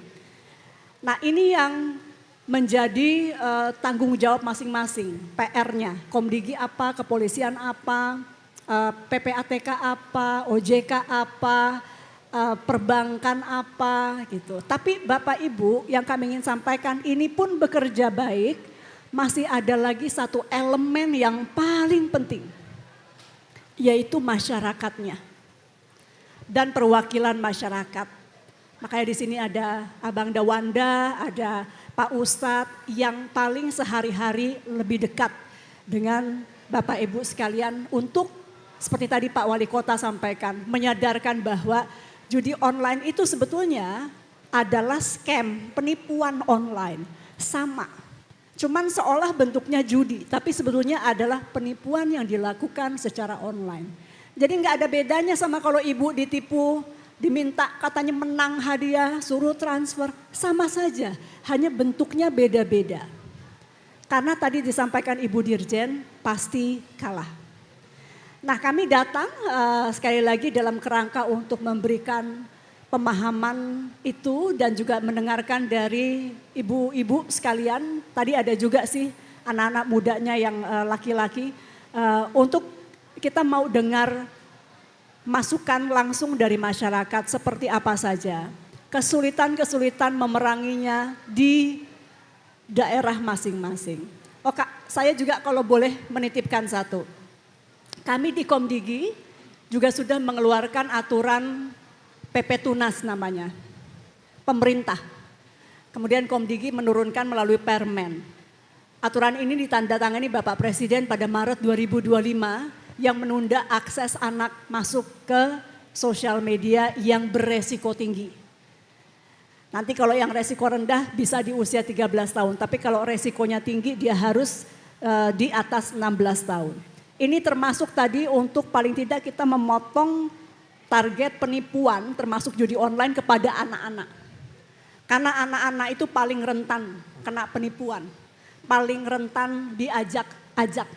Nah ini yang menjadi tanggung jawab masing-masing, PR-nya, Komdigi apa, kepolisian apa, PPATK apa, OJK apa, perbankan apa gitu. Tapi Bapak Ibu yang kami ingin sampaikan ini pun bekerja baik, masih ada lagi satu elemen yang paling penting, yaitu masyarakatnya dan perwakilan masyarakat. Makanya di sini ada Abang Dawanda, ada Pak Ustadz yang paling sehari-hari lebih dekat dengan Bapak Ibu sekalian untuk seperti tadi Pak Wali Kota sampaikan, menyadarkan bahwa judi online itu sebetulnya adalah scam, penipuan online. Sama, cuman seolah bentuknya judi, tapi sebetulnya adalah penipuan yang dilakukan secara online. Jadi nggak ada bedanya sama kalau ibu ditipu, diminta katanya menang hadiah, suruh transfer, sama saja. Hanya bentuknya beda-beda. Karena tadi disampaikan Ibu Dirjen, pasti kalah. Nah kami datang sekali lagi dalam kerangka untuk memberikan pemahaman itu dan juga mendengarkan dari ibu-ibu sekalian. Tadi ada juga sih anak-anak mudanya yang laki-laki untuk kita mau dengar masukan langsung dari masyarakat seperti apa saja. Kesulitan-kesulitan memeranginya di daerah masing-masing. Oh Kak, saya juga kalau boleh menitipkan satu. Kami di Komdigi juga sudah mengeluarkan aturan PP Tunas namanya, pemerintah. Kemudian Komdigi menurunkan melalui Permen. Aturan ini ditandatangani Bapak Presiden pada Maret 2025 yang menunda akses anak masuk ke sosial media yang beresiko tinggi. Nanti kalau yang resiko rendah bisa di usia 13 tahun, tapi kalau resikonya tinggi dia harus di atas 16 tahun. Ini termasuk tadi untuk paling tidak kita memotong target penipuan termasuk judi online kepada anak-anak. Karena anak-anak itu paling rentan kena penipuan, paling rentan diajak-ajak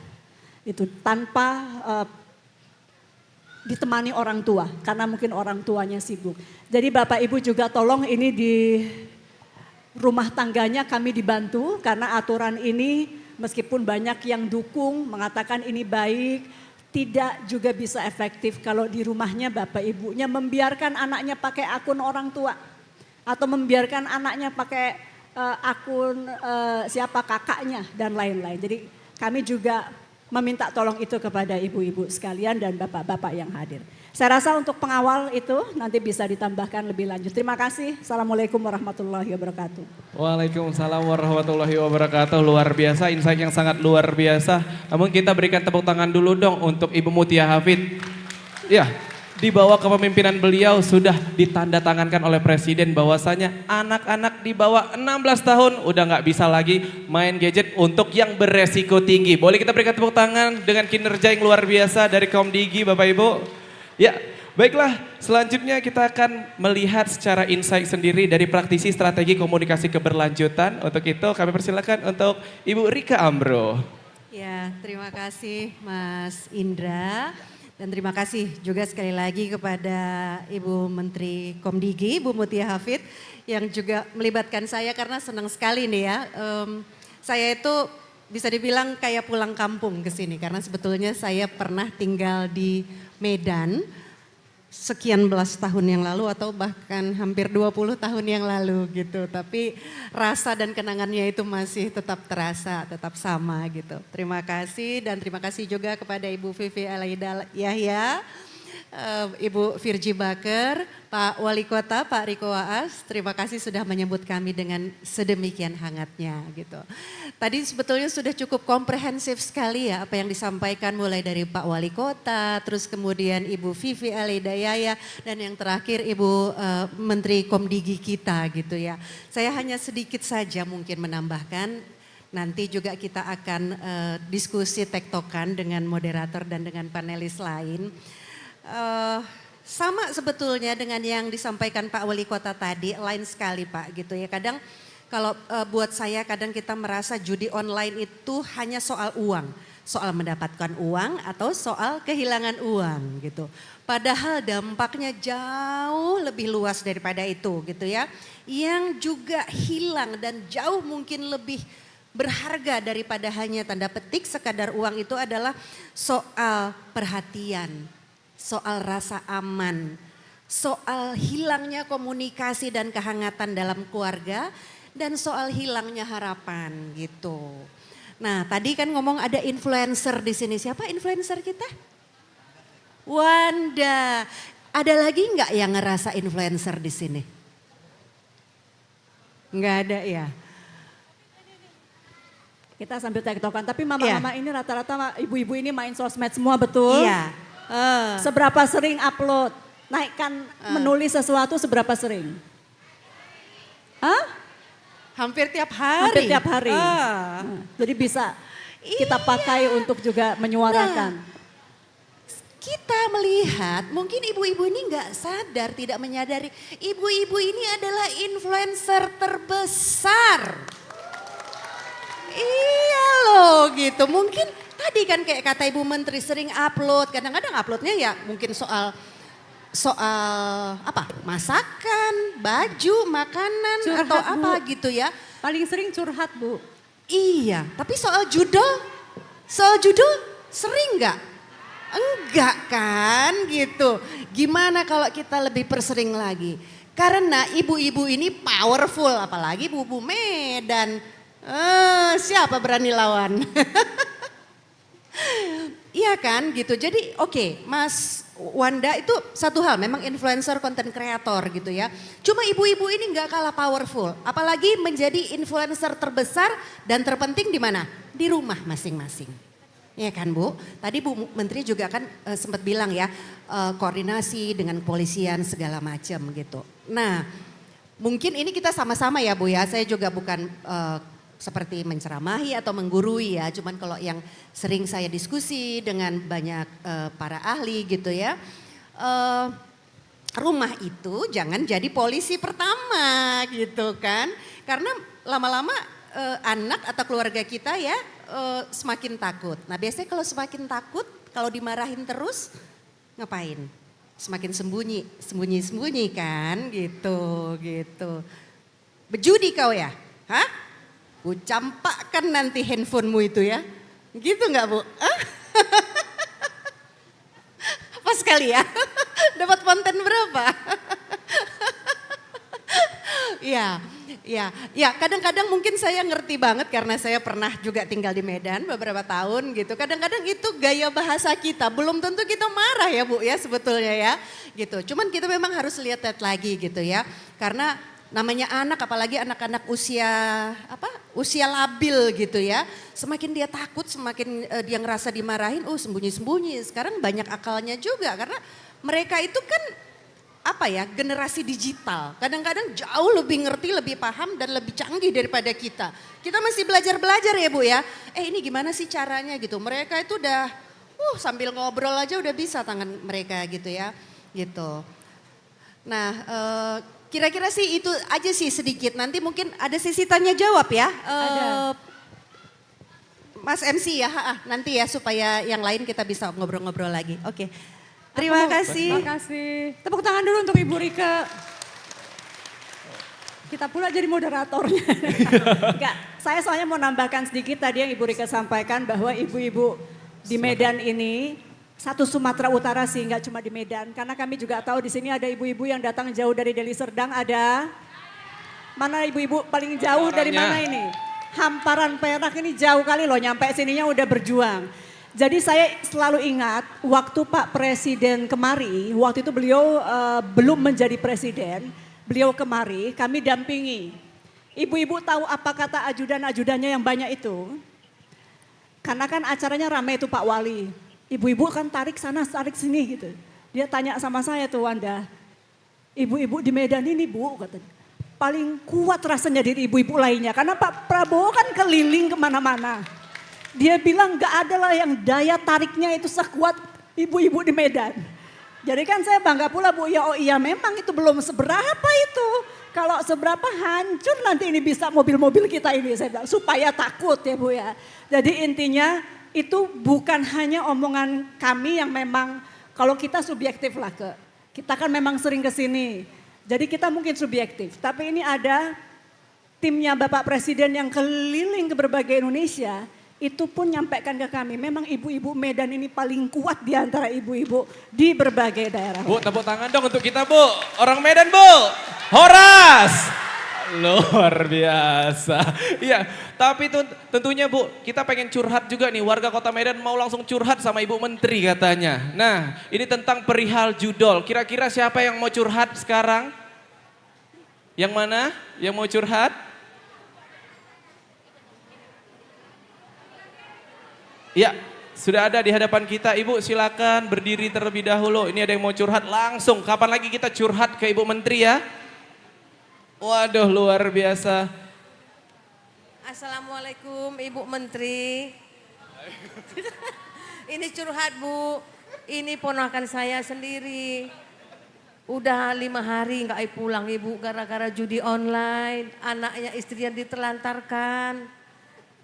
itu tanpa ditemani orang tua karena mungkin orang tuanya sibuk. Jadi Bapak Ibu juga tolong ini di rumah tangganya kami dibantu karena aturan ini meskipun banyak yang dukung mengatakan ini baik, tidak juga bisa efektif kalau di rumahnya Bapak Ibunya membiarkan anaknya pakai akun orang tua atau membiarkan anaknya pakai akun siapa kakaknya dan lain-lain. Jadi kami juga meminta tolong itu kepada ibu-ibu sekalian dan bapak-bapak yang hadir. Saya rasa untuk pengawal itu nanti bisa ditambahkan lebih lanjut. Terima kasih. Assalamualaikum warahmatullahi wabarakatuh. Waalaikumsalam warahmatullahi wabarakatuh. Luar biasa, insight yang sangat luar biasa. Namun kita berikan tepuk tangan dulu dong untuk Ibu Mutia Hafid. Ya, di bawah kepemimpinan beliau sudah ditandatangankan oleh Presiden bahwasanya anak-anak di bawah 16 tahun udah nggak bisa lagi main gadget untuk yang beresiko tinggi. Boleh kita berikan tepuk tangan dengan kinerja yang luar biasa dari Komdigi Bapak Ibu? Ya, baiklah, selanjutnya kita akan melihat secara insight sendiri dari praktisi strategi komunikasi keberlanjutan. Untuk itu kami persilakan untuk Ibu Rika Ambro. Ya, terima kasih Mas Indra. Dan terima kasih juga sekali lagi kepada Ibu Menteri Komdigi, Bu Mutia Hafid, yang juga melibatkan saya karena senang sekali nih ya. Saya itu bisa dibilang kayak pulang kampung ke sini karena sebetulnya saya pernah tinggal di Medan sekian belas tahun yang lalu atau bahkan hampir 20 tahun yang lalu gitu. Tapi rasa dan kenangannya itu masih tetap terasa, tetap sama gitu. Terima kasih dan terima kasih juga kepada Ibu Vivi Alaida Yahya, Ibu Virgi Baker, Pak Wali Kota, Pak Riko Waas, terima kasih sudah menyambut kami dengan sedemikian hangatnya gitu. Tadi sebetulnya sudah cukup komprehensif sekali ya apa yang disampaikan mulai dari Pak Wali Kota, terus kemudian Ibu Vivi Alaidayaya dan yang terakhir Ibu Menteri Komdigi kita gitu ya. Saya hanya sedikit saja mungkin menambahkan, nanti juga kita akan diskusi tektokan dengan moderator dan dengan panelis lain. Sama sebetulnya dengan yang disampaikan Pak Wali Kota tadi, lain sekali Pak gitu ya. Kadang kalau buat saya kadang kita merasa judi online itu hanya soal uang. Soal mendapatkan uang atau soal kehilangan uang gitu. Padahal dampaknya jauh lebih luas daripada itu gitu ya. Yang juga hilang dan jauh mungkin lebih berharga daripada hanya tanda petik sekadar uang itu adalah soal perhatian. Soal rasa aman, soal hilangnya komunikasi dan kehangatan dalam keluarga, dan soal hilangnya harapan gitu. Nah tadi kan ngomong ada influencer di sini, siapa influencer kita? Wanda, ada lagi nggak yang ngerasa influencer di sini? Nggak ada ya? Kita sambil tektokan, tapi mama-mama ini rata-rata ibu-ibu ini main sosmed semua betul? Iya. Seberapa sering upload? Naikkan menulis sesuatu seberapa sering? Hah? Hampir tiap hari. Hampir tiap hari. Jadi bisa kita pakai untuk juga menyuarakan. Kita melihat mungkin ibu-ibu ini nggak sadar, tidak menyadari ibu-ibu ini adalah influencer terbesar. Iya loh gitu, mungkin tadi kan kayak kata Ibu Menteri sering upload, kadang-kadang uploadnya ya mungkin soal apa masakan, baju, makanan curhat, atau apa Bu. gitu ya. Paling sering curhat Bu. Iya, tapi soal judul sering nggak? Enggak kan gitu. Gimana kalau kita lebih persering lagi? Karena ibu-ibu ini powerful, apalagi Bu Medan. Siapa berani lawan? Iya kan gitu. Jadi oke, Mas Wanda itu satu hal, memang influencer content creator gitu ya. Cuma ibu-ibu ini nggak kalah powerful, apalagi menjadi influencer terbesar dan terpenting di mana? Di rumah masing-masing. Iya kan Bu? Tadi Bu Menteri juga kan sempat bilang ya, koordinasi dengan kepolisian segala macam gitu. Nah, mungkin ini kita sama-sama ya Bu ya. Saya juga bukan seperti menceramahi atau menggurui ya, cuman kalau yang sering saya diskusi dengan banyak para ahli gitu ya, rumah itu jangan jadi polisi pertama gitu kan, karena lama-lama anak atau keluarga kita ya semakin takut. Nah biasanya kalau semakin takut, kalau dimarahin terus ngapain? Semakin sembunyi kan gitu. Berjudi kau ya? Hah? Ku campakkan nanti handphonemu itu ya. Gitu enggak Bu? Pas kali ya. Dapat konten berapa? Ya, Ya, kadang-kadang mungkin saya ngerti banget karena saya pernah juga tinggal di Medan beberapa tahun gitu. Kadang-kadang itu gaya bahasa kita, belum tentu kita marah ya Bu ya sebetulnya ya. Gitu. Cuman kita memang harus lihat lagi gitu ya. Karena namanya anak, apalagi anak-anak usia labil gitu ya. Semakin dia takut, semakin dia ngerasa dimarahin, sembunyi-sembunyi. Sekarang banyak akalnya juga karena mereka itu kan generasi digital. Kadang-kadang jauh lebih ngerti, lebih paham dan lebih canggih daripada kita. Kita masih belajar-belajar ya Bu ya. Ini gimana sih caranya gitu. Mereka itu udah sambil ngobrol aja udah bisa tangan mereka gitu ya. Gitu. Nah kira-kira sih itu aja sih sedikit. Nanti mungkin ada sesi tanya jawab ya. Ada. Mas MC ya, nanti ya supaya yang lain kita bisa ngobrol-ngobrol lagi. Oke. Terima kasih. Terima kasih. Tepuk tangan dulu untuk Ibu Rike. Kita pula jadi moderatornya. Enggak, saya soalnya mau nambahkan sedikit tadi yang Ibu Rike sampaikan bahwa ibu-ibu di Medan ini satu Sumatera Utara sih, enggak cuma di Medan. Karena kami juga tahu di sini ada ibu-ibu yang datang jauh dari Deli Serdang, ada. Mana ibu-ibu paling jauh dari mana ini? Hamparan Perak ini jauh kali loh, nyampe sininya udah berjuang. Jadi saya selalu ingat waktu Pak Presiden kemari, waktu itu beliau belum menjadi presiden, beliau kemari, kami dampingi. Ibu-ibu tahu apa kata ajudan-ajudannya yang banyak itu? Karena kan acaranya ramai itu Pak Wali. Ibu-ibu kan tarik sana, tarik sini gitu. Dia tanya sama saya tuh Wanda, ibu-ibu di Medan ini Bu, katanya, paling kuat rasanya dari ibu-ibu lainnya. Karena Pak Prabowo kan keliling kemana-mana. Dia bilang gak ada lah yang daya tariknya itu sekuat ibu-ibu di Medan. Jadi kan saya bangga pula Bu, iya memang itu belum seberapa itu. Kalau seberapa hancur nanti ini bisa mobil-mobil kita ini, saya bilang supaya takut ya Bu ya. Jadi intinya itu bukan hanya omongan kami yang memang kalau kita subjektif lah kita kan memang sering ke sini. Jadi kita mungkin subjektif, tapi ini ada timnya Bapak Presiden yang keliling ke berbagai Indonesia. Itu pun nyampaikan ke kami, memang ibu-ibu Medan ini paling kuat di antara ibu-ibu di berbagai daerah. Bu, tepuk tangan dong untuk kita Bu. Orang Medan Bu. Horas. Luar biasa. Iya, tapi tentunya Bu, kita pengen curhat juga nih. Warga Kota Medan mau langsung curhat sama Ibu Menteri katanya. Nah, ini tentang perihal judol. Kira-kira siapa yang mau curhat sekarang? Yang mana yang mau curhat? Ya, sudah ada di hadapan kita. Ibu silakan berdiri terlebih dahulu. Ini ada yang mau curhat langsung. Kapan lagi kita curhat ke Ibu Menteri ya? Waduh, luar biasa. Assalamualaikum Ibu Menteri. Ini curhat Bu. Ini ponakan saya sendiri. Udah 5 hari nggak pulang Ibu gara-gara judi online. Anaknya istrinya ditelantarkan.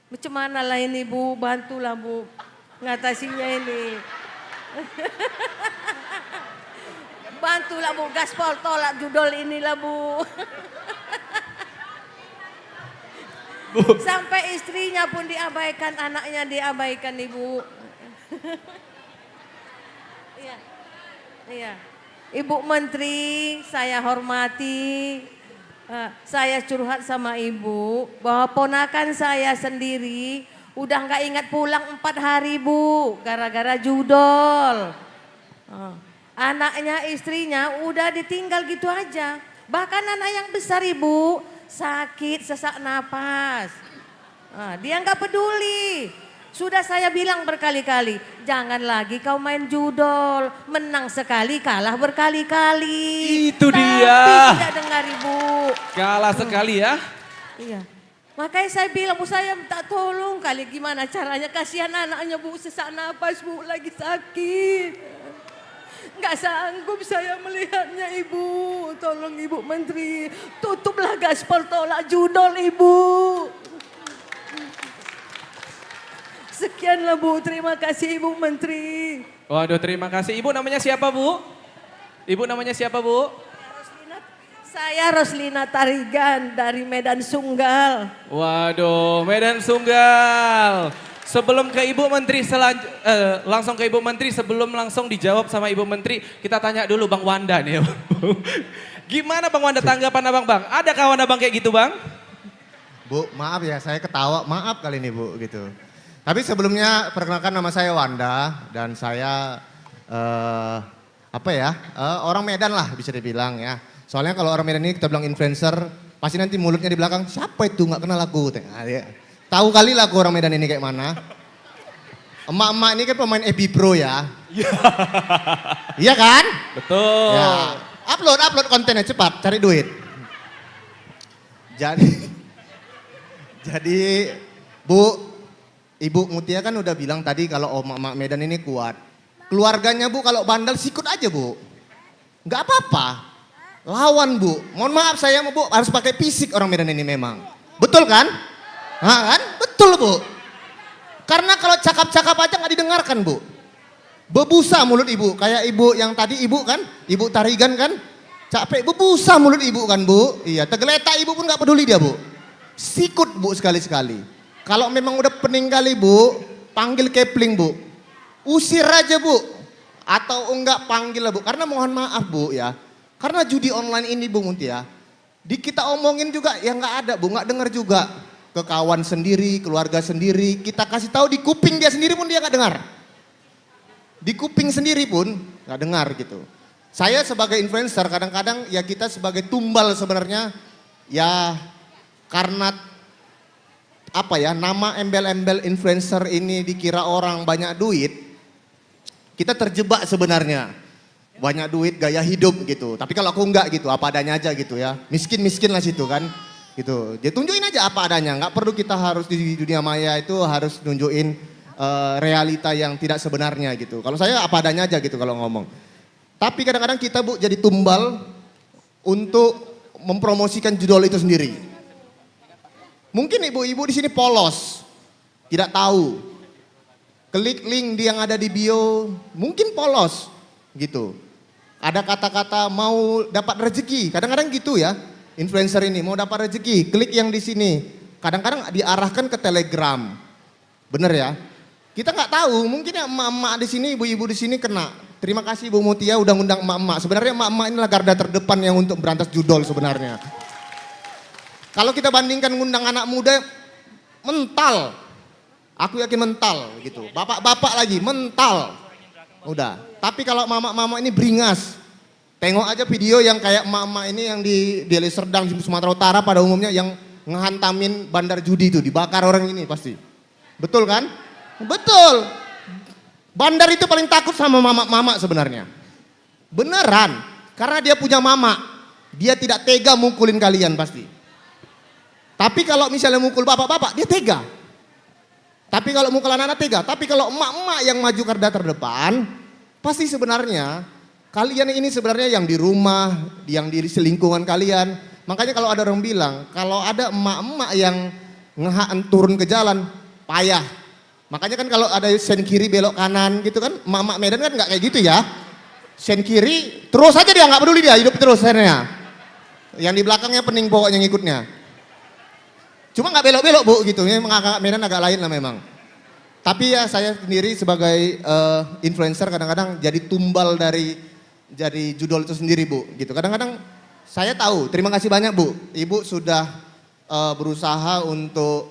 Macam mana lah ini Bu, bantulah Bu ngatasinya ini. Bantulah Bu, gaspol tolak judol inilah Bu. Sampai istrinya pun diabaikan, anaknya diabaikan Ibu. Iya. Iya. Ibu Menteri, saya hormati. Saya curhat sama Ibu bahwa ponakan saya sendiri udah nggak ingat pulang 4 hari Bu gara-gara judol. Anaknya istrinya udah ditinggal gitu aja. Bahkan anak yang besar Ibu sakit sesak napas. Dia nggak peduli. Sudah saya bilang berkali-kali, jangan lagi kau main judol. Menang sekali, kalah berkali-kali. Itu dia. Tapi tidak dengar Ibu. Kalah sekali ya. Iya. Makanya saya bilang, Bu saya minta tolong kali gimana caranya. Kasihan anaknya Bu, sesak napas Bu, lagi sakit. Nggak sanggup saya melihatnya Ibu. Tolong Ibu Menteri, tutuplah gaspol tolak judol Ibu. Sekianlah Bu, terima kasih Ibu Menteri. Waduh, terima kasih. Ibu namanya siapa Bu? Ibu namanya siapa Bu? Saya Roslina Tarigan dari Medan Sunggal. Waduh, Medan Sunggal. Sebelum ke Ibu Menteri, langsung ke Ibu Menteri, sebelum langsung dijawab sama Ibu Menteri, kita tanya dulu Bang Wanda nih. Gimana Bang Wanda tanggapan abang Bang? Ada kawan abang kayak gitu Bang? Bu, maaf ya saya ketawa, maaf kali ini Bu gitu. Tapi sebelumnya perkenalkan nama saya Wanda dan saya orang Medan lah bisa dibilang ya. Soalnya kalau orang Medan ini kita bilang influencer, pasti nanti mulutnya di belakang, siapa itu nggak kenal aku. Tahu kali lah aku orang Medan ini kayak mana. Emak-emak ini kan pemain FB Pro ya. Iya kan? Betul. Ya, upload kontennya cepat, cari duit. Jadi Bu, Ibu Mutia kan udah bilang tadi kalau emak-emak Medan ini kuat. Keluarganya Bu kalau bandel sikut aja Bu. Nggak apa-apa. Lawan Bu. Mohon maaf saya Bu harus pakai fisik orang Medan ini memang. Betul kan? Kan? Betul Bu. Karena kalau cakap-cakap aja nggak didengarkan Bu. Bebusa mulut ibu. Kayak ibu yang tadi ibu kan. Ibu Tarigan kan. Capek bebusa mulut ibu kan Bu. Iya tergeletak ibu pun nggak peduli dia Bu. Sikut Bu sekali-sekali. Kalau memang udah pening kali Bu, panggil Kepling Bu. Usir aja Bu. Atau enggak panggil lah Bu. Karena mohon maaf Bu ya. Karena judi online ini Bu Mutia. Di kita omongin juga ya nggak ada Bu, nggak dengar juga. Ke kawan sendiri, keluarga sendiri. Kita kasih tahu di kuping dia sendiri pun dia nggak dengar. Di kuping sendiri pun nggak dengar gitu. Saya sebagai influencer kadang-kadang ya kita sebagai tumbal sebenarnya ya karena nama embel-embel influencer ini dikira orang banyak duit, kita terjebak sebenarnya. Banyak duit, gaya hidup gitu. Tapi kalau aku enggak gitu, apa adanya aja gitu ya. Miskin-miskin lah situ kan. Gitu. Dia tunjukin aja apa adanya, nggak perlu kita harus di dunia maya itu harus nunjukin realita yang tidak sebenarnya gitu. Kalau saya apa adanya aja gitu kalau ngomong. Tapi kadang-kadang kita Bu jadi tumbal untuk mempromosikan judul itu sendiri. Mungkin ibu-ibu di sini polos, tidak tahu. Klik link yang ada di bio, mungkin polos, gitu. Ada kata-kata mau dapat rezeki, kadang-kadang gitu ya. Influencer ini mau dapat rezeki, klik yang di sini. Kadang-kadang diarahkan ke Telegram, bener ya. Kita nggak tahu, mungkin ya emak-emak di sini, ibu-ibu di sini kena. Terima kasih Bu Mutia udah ngundang emak-emak. Sebenarnya emak-emak inilah garda terdepan yang untuk berantas judol sebenarnya. Kalau kita bandingkan ngundang anak muda, mental. Aku yakin mental gitu. Bapak-bapak lagi, mental. Udah. Tapi kalau mama-mama ini beringas. Tengok aja video yang kayak mama ini yang di Deli Serdang, Sumatera Utara pada umumnya yang ngehantamin bandar judi itu. Dibakar orang ini pasti. Betul kan? Betul. Bandar itu paling takut sama mama-mama sebenarnya. Beneran. Karena dia punya mama. Dia tidak tega mukulin kalian pasti. Tapi kalau misalnya mukul bapak-bapak, dia tega. Tapi kalau mukul anak-anak tega. Tapi kalau emak-emak yang maju garda terdepan, pasti sebenarnya kalian ini sebenarnya yang di rumah, yang di selingkungan kalian. Makanya kalau ada orang bilang, kalau ada emak-emak yang turun ke jalan, payah. Makanya kan kalau ada sen kiri belok kanan gitu kan, emak-emak Medan kan nggak kayak gitu ya. Sen kiri, terus aja dia nggak peduli dia, hidup terus sennya. Yang di belakangnya pening pokoknya ngikutnya. Cuma nggak belok-belok Bu gitu, kakak Medan agak lain lah memang. Tapi ya saya sendiri sebagai influencer kadang-kadang jadi tumbal dari judul itu sendiri Bu gitu. Kadang-kadang saya tahu, terima kasih banyak Bu. Ibu sudah berusaha untuk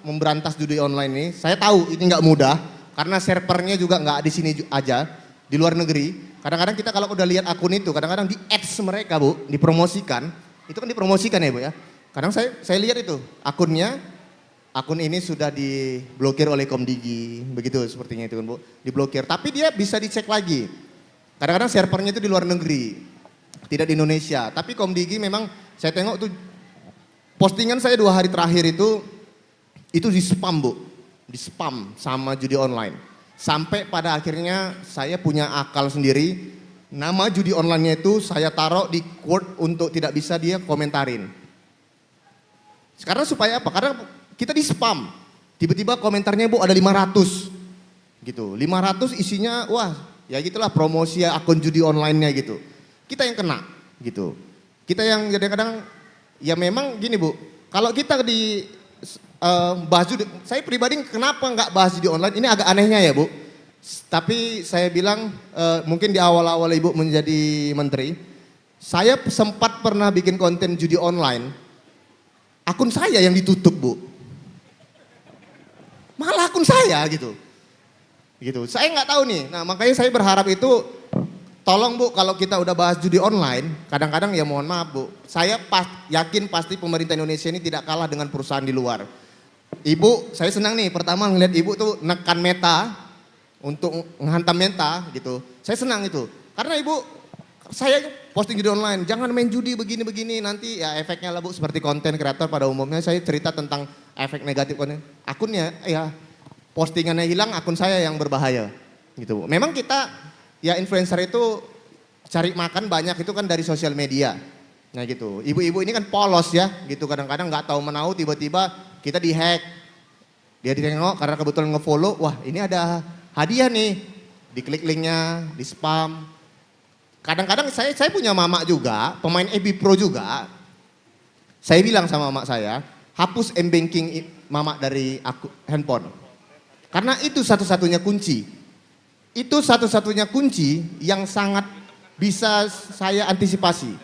memberantas judi online ini. Saya tahu ini nggak mudah karena servernya juga nggak di sini aja, di luar negeri. Kadang-kadang kita kalau udah lihat akun itu, kadang-kadang di ads mereka Bu, dipromosikan. Itu kan dipromosikan ya Bu ya. Kadang saya lihat itu akunnya, akun ini sudah diblokir oleh Komdigi, begitu sepertinya itu kan Bu, diblokir. Tapi dia bisa dicek lagi. Kadang-kadang servernya itu di luar negeri, tidak di Indonesia. Tapi Komdigi memang saya tengok tuh postingan saya 2 hari terakhir itu di spam Bu, di spam sama judi online. Sampai pada akhirnya saya punya akal sendiri. Nama judi online-nya itu saya taruh di quote untuk tidak bisa dia komentarin. Sekarang supaya apa? Karena kita di spam. Tiba-tiba komentarnya Bu ada 500. Gitu. 500 isinya wah ya gitulah promosi akun judi online-nya gitu. Kita yang kena gitu. Kita yang kadang-kadang ya memang gini Bu. Kalau kita bahas judi, saya pribadi kenapa nggak bahas judi online? Ini agak anehnya ya Bu. Tapi saya bilang mungkin di awal-awal Ibu menjadi menteri, saya sempat pernah bikin konten judi online. Akun saya yang ditutup, Bu. Malah akun saya gitu. Gitu. Saya nggak tahu nih. Nah, makanya saya berharap itu tolong Bu, kalau kita udah bahas judi online, kadang-kadang ya mohon maaf Bu, saya yakin pasti pemerintah Indonesia ini tidak kalah dengan perusahaan di luar. Ibu, saya senang nih pertama ngeliat Ibu tuh nekan meta untuk menghantam meta gitu. Saya senang itu. Karena Ibu, saya posting judi online, jangan main judi begini-begini, nanti ya efeknya lah Bu, seperti konten kreator pada umumnya saya cerita tentang efek negatif konten. Akunnya ya postingannya hilang, akun saya yang berbahaya gitu. Memang kita ya influencer itu cari makan banyak itu kan dari sosial media. Nah gitu. Ibu-ibu ini kan polos ya gitu, kadang-kadang nggak tahu menau tiba-tiba kita dihack. Dia ditengok karena kebetulan nge-follow, wah ini ada hadiah nih. Diklik linknya, di spam. Kadang-kadang saya punya mama juga, pemain EB Pro juga. Saya bilang sama mama saya, hapus m-banking mama dari handphone. Karena itu satu-satunya kunci. Itu satu-satunya kunci yang sangat bisa saya antisipasi.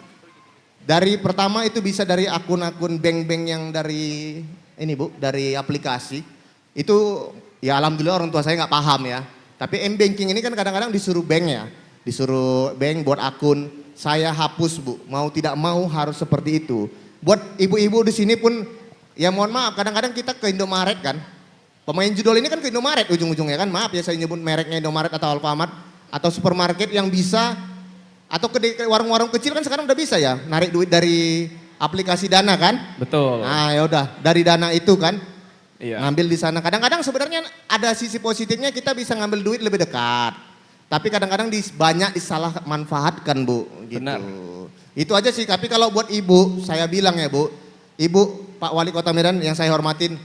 Dari pertama itu bisa dari akun-akun bank-bank yang dari ini Bu, dari aplikasi. Itu ya alhamdulillah orang tua saya nggak paham ya. Tapi m-banking ini kan kadang-kadang disuruh bank ya. Disuruh bank buat akun, saya hapus Bu. Mau tidak mau harus seperti itu. Buat ibu-ibu di sini pun ya mohon maaf, kadang-kadang kita ke Indomaret kan. Pemain judul ini kan ke Indomaret ujung-ujungnya kan, maaf ya saya nyebut mereknya Indomaret atau Alfamart atau supermarket yang bisa atau ke warung-warung kecil kan sekarang udah bisa ya narik duit dari aplikasi Dana kan? Betul. Nah ya udah dari Dana itu kan Iya. ngambil di sana. Kadang-kadang sebenarnya ada sisi positifnya kita bisa ngambil duit lebih dekat. Tapi kadang-kadang banyak disalah manfaatkan Bu. Gitu. Benar. Itu aja sih, tapi kalau buat Ibu saya bilang ya Bu, Ibu Pak Wali Kota Medan yang saya hormatin,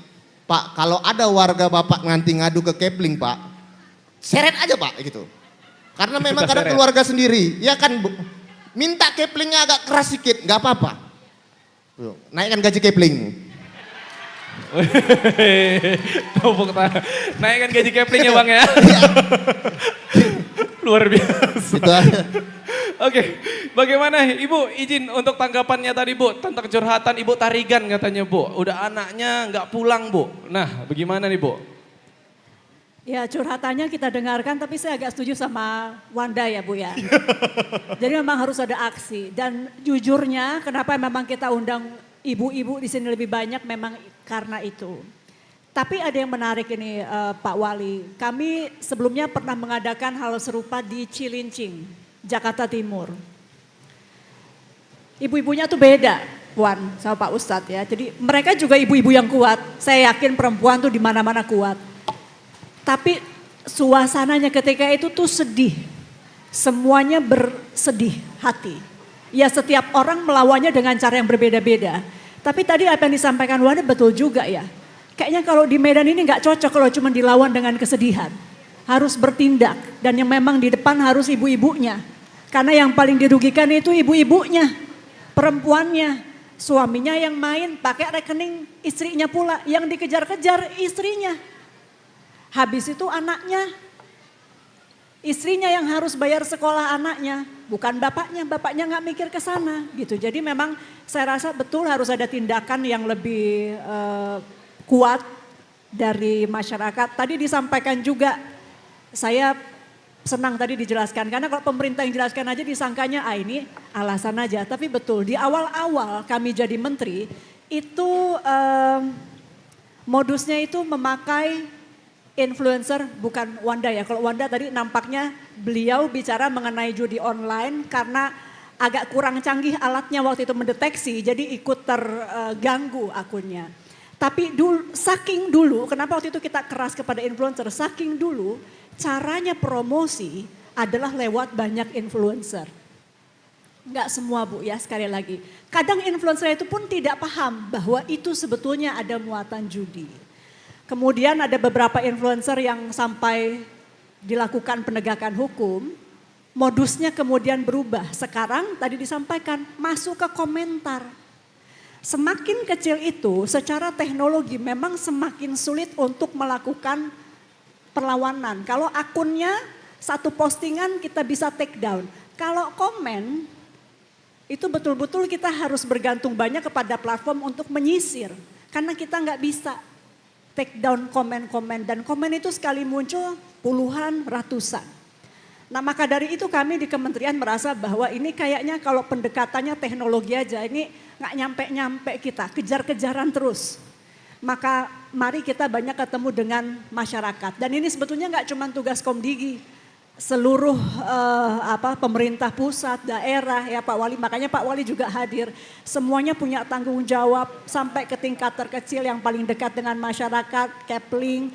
Pak, kalau ada warga Bapak nganti ngadu ke Kepling Pak, seret aja Pak gitu. Karena memang kadang keluarga sendiri, ya kan Bu, minta Keplingnya agak keras sedikit, nggak apa-apa. Naikkan gaji Kepling. Naikkan gaji Kepling ya Bang ya. Luar biasa. Itu aja. Oke, bagaimana Ibu izin untuk tanggapannya tadi Bu tentang curhatan Ibu Tarigan katanya Bu. Udah anaknya nggak pulang Bu. Nah bagaimana nih Bu? Ya curhatannya kita dengarkan tapi saya agak setuju sama Wanda ya Bu ya. Jadi memang harus ada aksi dan jujurnya kenapa memang kita undang ibu-ibu di sini lebih banyak memang karena itu. Tapi ada yang menarik ini Pak Wali. Kami sebelumnya pernah mengadakan hal serupa di Cilincing, Jakarta Timur. Ibu-ibunya tuh beda, Puan sama Pak Ustadz ya. Jadi mereka juga ibu-ibu yang kuat. Saya yakin perempuan tuh di mana-mana kuat. Tapi suasananya ketika itu tuh sedih. Semuanya bersedih hati. Ya setiap orang melawannya dengan cara yang berbeda-beda. Tapi tadi apa yang disampaikan Wanda betul juga ya. Kayaknya kalau di Medan ini nggak cocok kalau cuma dilawan dengan kesedihan. Harus bertindak dan yang memang di depan harus ibu-ibunya. Karena yang paling dirugikan itu ibu-ibunya, perempuannya, suaminya yang main pakai rekening istrinya pula. Yang dikejar-kejar istrinya. Habis itu anaknya, istrinya yang harus bayar sekolah anaknya. Bukan bapaknya nggak mikir ke sana gitu. Jadi memang saya rasa betul harus ada tindakan yang lebih kuat dari masyarakat. Tadi disampaikan juga, saya senang tadi dijelaskan. Karena kalau pemerintah yang jelaskan aja disangkanya ini alasan aja. Tapi betul di awal-awal kami jadi menteri itu modusnya itu memakai influencer bukan Wanda ya. Kalau Wanda tadi nampaknya beliau bicara mengenai judi online karena agak kurang canggih alatnya waktu itu mendeteksi. Jadi ikut terganggu akunnya. Tapi saking dulu, kenapa waktu itu kita keras kepada influencer, saking dulu caranya promosi adalah lewat banyak influencer. Enggak semua Bu ya sekali lagi. Kadang influencer itu pun tidak paham bahwa itu sebetulnya ada muatan judi. Kemudian ada beberapa influencer yang sampai dilakukan penegakan hukum, modusnya kemudian berubah. Sekarang tadi disampaikan masuk ke komentar. Semakin kecil itu secara teknologi memang semakin sulit untuk melakukan perlawanan. Kalau akunnya satu postingan kita bisa take down. Kalau komen itu betul-betul kita harus bergantung banyak kepada platform untuk menyisir. Karena kita nggak bisa take down komen-komen. Dan komen itu sekali muncul puluhan, ratusan. Nah maka dari itu kami di kementerian merasa bahwa ini kayaknya kalau pendekatannya teknologi aja, ini nggak nyampe-nyampe kita, kejar-kejaran terus. Maka mari kita banyak ketemu dengan masyarakat. Dan ini sebetulnya nggak cuma tugas Komdigi, seluruh pemerintah pusat, daerah ya Pak Wali. Makanya Pak Wali juga hadir. Semuanya punya tanggung jawab sampai ke tingkat terkecil yang paling dekat dengan masyarakat, Kepling,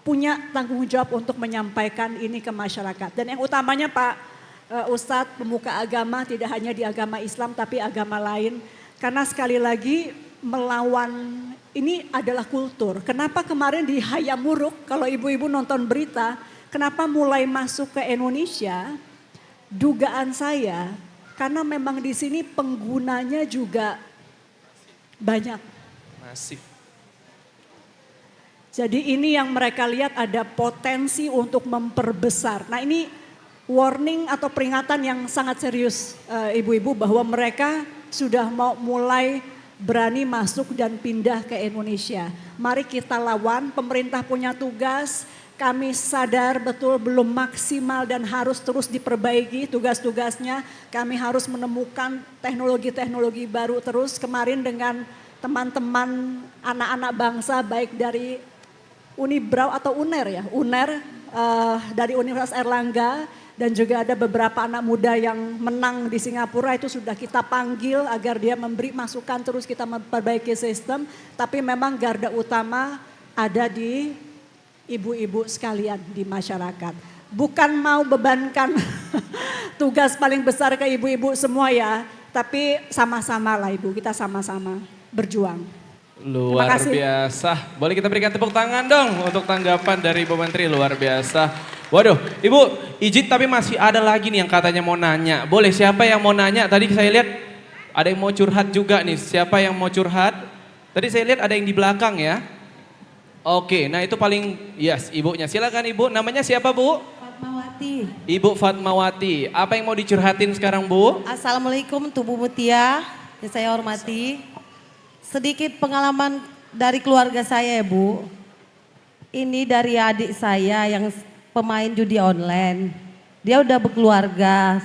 punya tanggung jawab untuk menyampaikan ini ke masyarakat. Dan yang utamanya Pak Ustadz, pemuka agama, tidak hanya di agama Islam tapi agama lain. Karena sekali lagi melawan ini adalah kultur. Kenapa kemarin di Hayamuruk, kalau ibu-ibu nonton berita, kenapa mulai masuk ke Indonesia? Dugaan saya, karena memang di sini penggunanya juga banyak. Masif. Jadi ini yang mereka lihat ada potensi untuk memperbesar. Nah ini warning atau peringatan yang sangat serius ibu-ibu bahwa mereka sudah mau mulai berani masuk dan pindah ke Indonesia. Mari kita lawan, pemerintah punya tugas, kami sadar betul belum maksimal dan harus terus diperbaiki tugas-tugasnya. Kami harus menemukan teknologi-teknologi baru terus. Kemarin dengan teman-teman anak-anak bangsa baik dari Unibrau atau UNER ya, UNER dari Universitas Erlangga dan juga ada beberapa anak muda yang menang di Singapura itu sudah kita panggil agar dia memberi masukan terus kita memperbaiki sistem. Tapi memang garda utama ada di ibu-ibu sekalian di masyarakat. Bukan mau bebankan tugas paling besar ke ibu-ibu semua ya, tapi sama-sama lah ibu, kita sama-sama berjuang. Luar biasa. Boleh kita berikan tepuk tangan dong untuk tanggapan dari Ibu Menteri, luar biasa. Waduh, Ibu izin tapi masih ada lagi nih yang katanya mau nanya. Boleh, siapa yang mau nanya? Tadi saya lihat ada yang mau curhat juga nih. Siapa yang mau curhat? Tadi saya lihat ada yang di belakang ya. Oke, nah itu paling yes ibunya. Silakan Ibu, namanya siapa Bu? Fatmawati. Ibu Fatmawati. Apa yang mau dicurhatin sekarang Bu? Assalamualaikum Tubuh Mutia, yang saya hormati. Sedikit pengalaman dari keluarga saya ya Bu. Ini dari adik saya yang pemain judi online. Dia udah berkeluarga.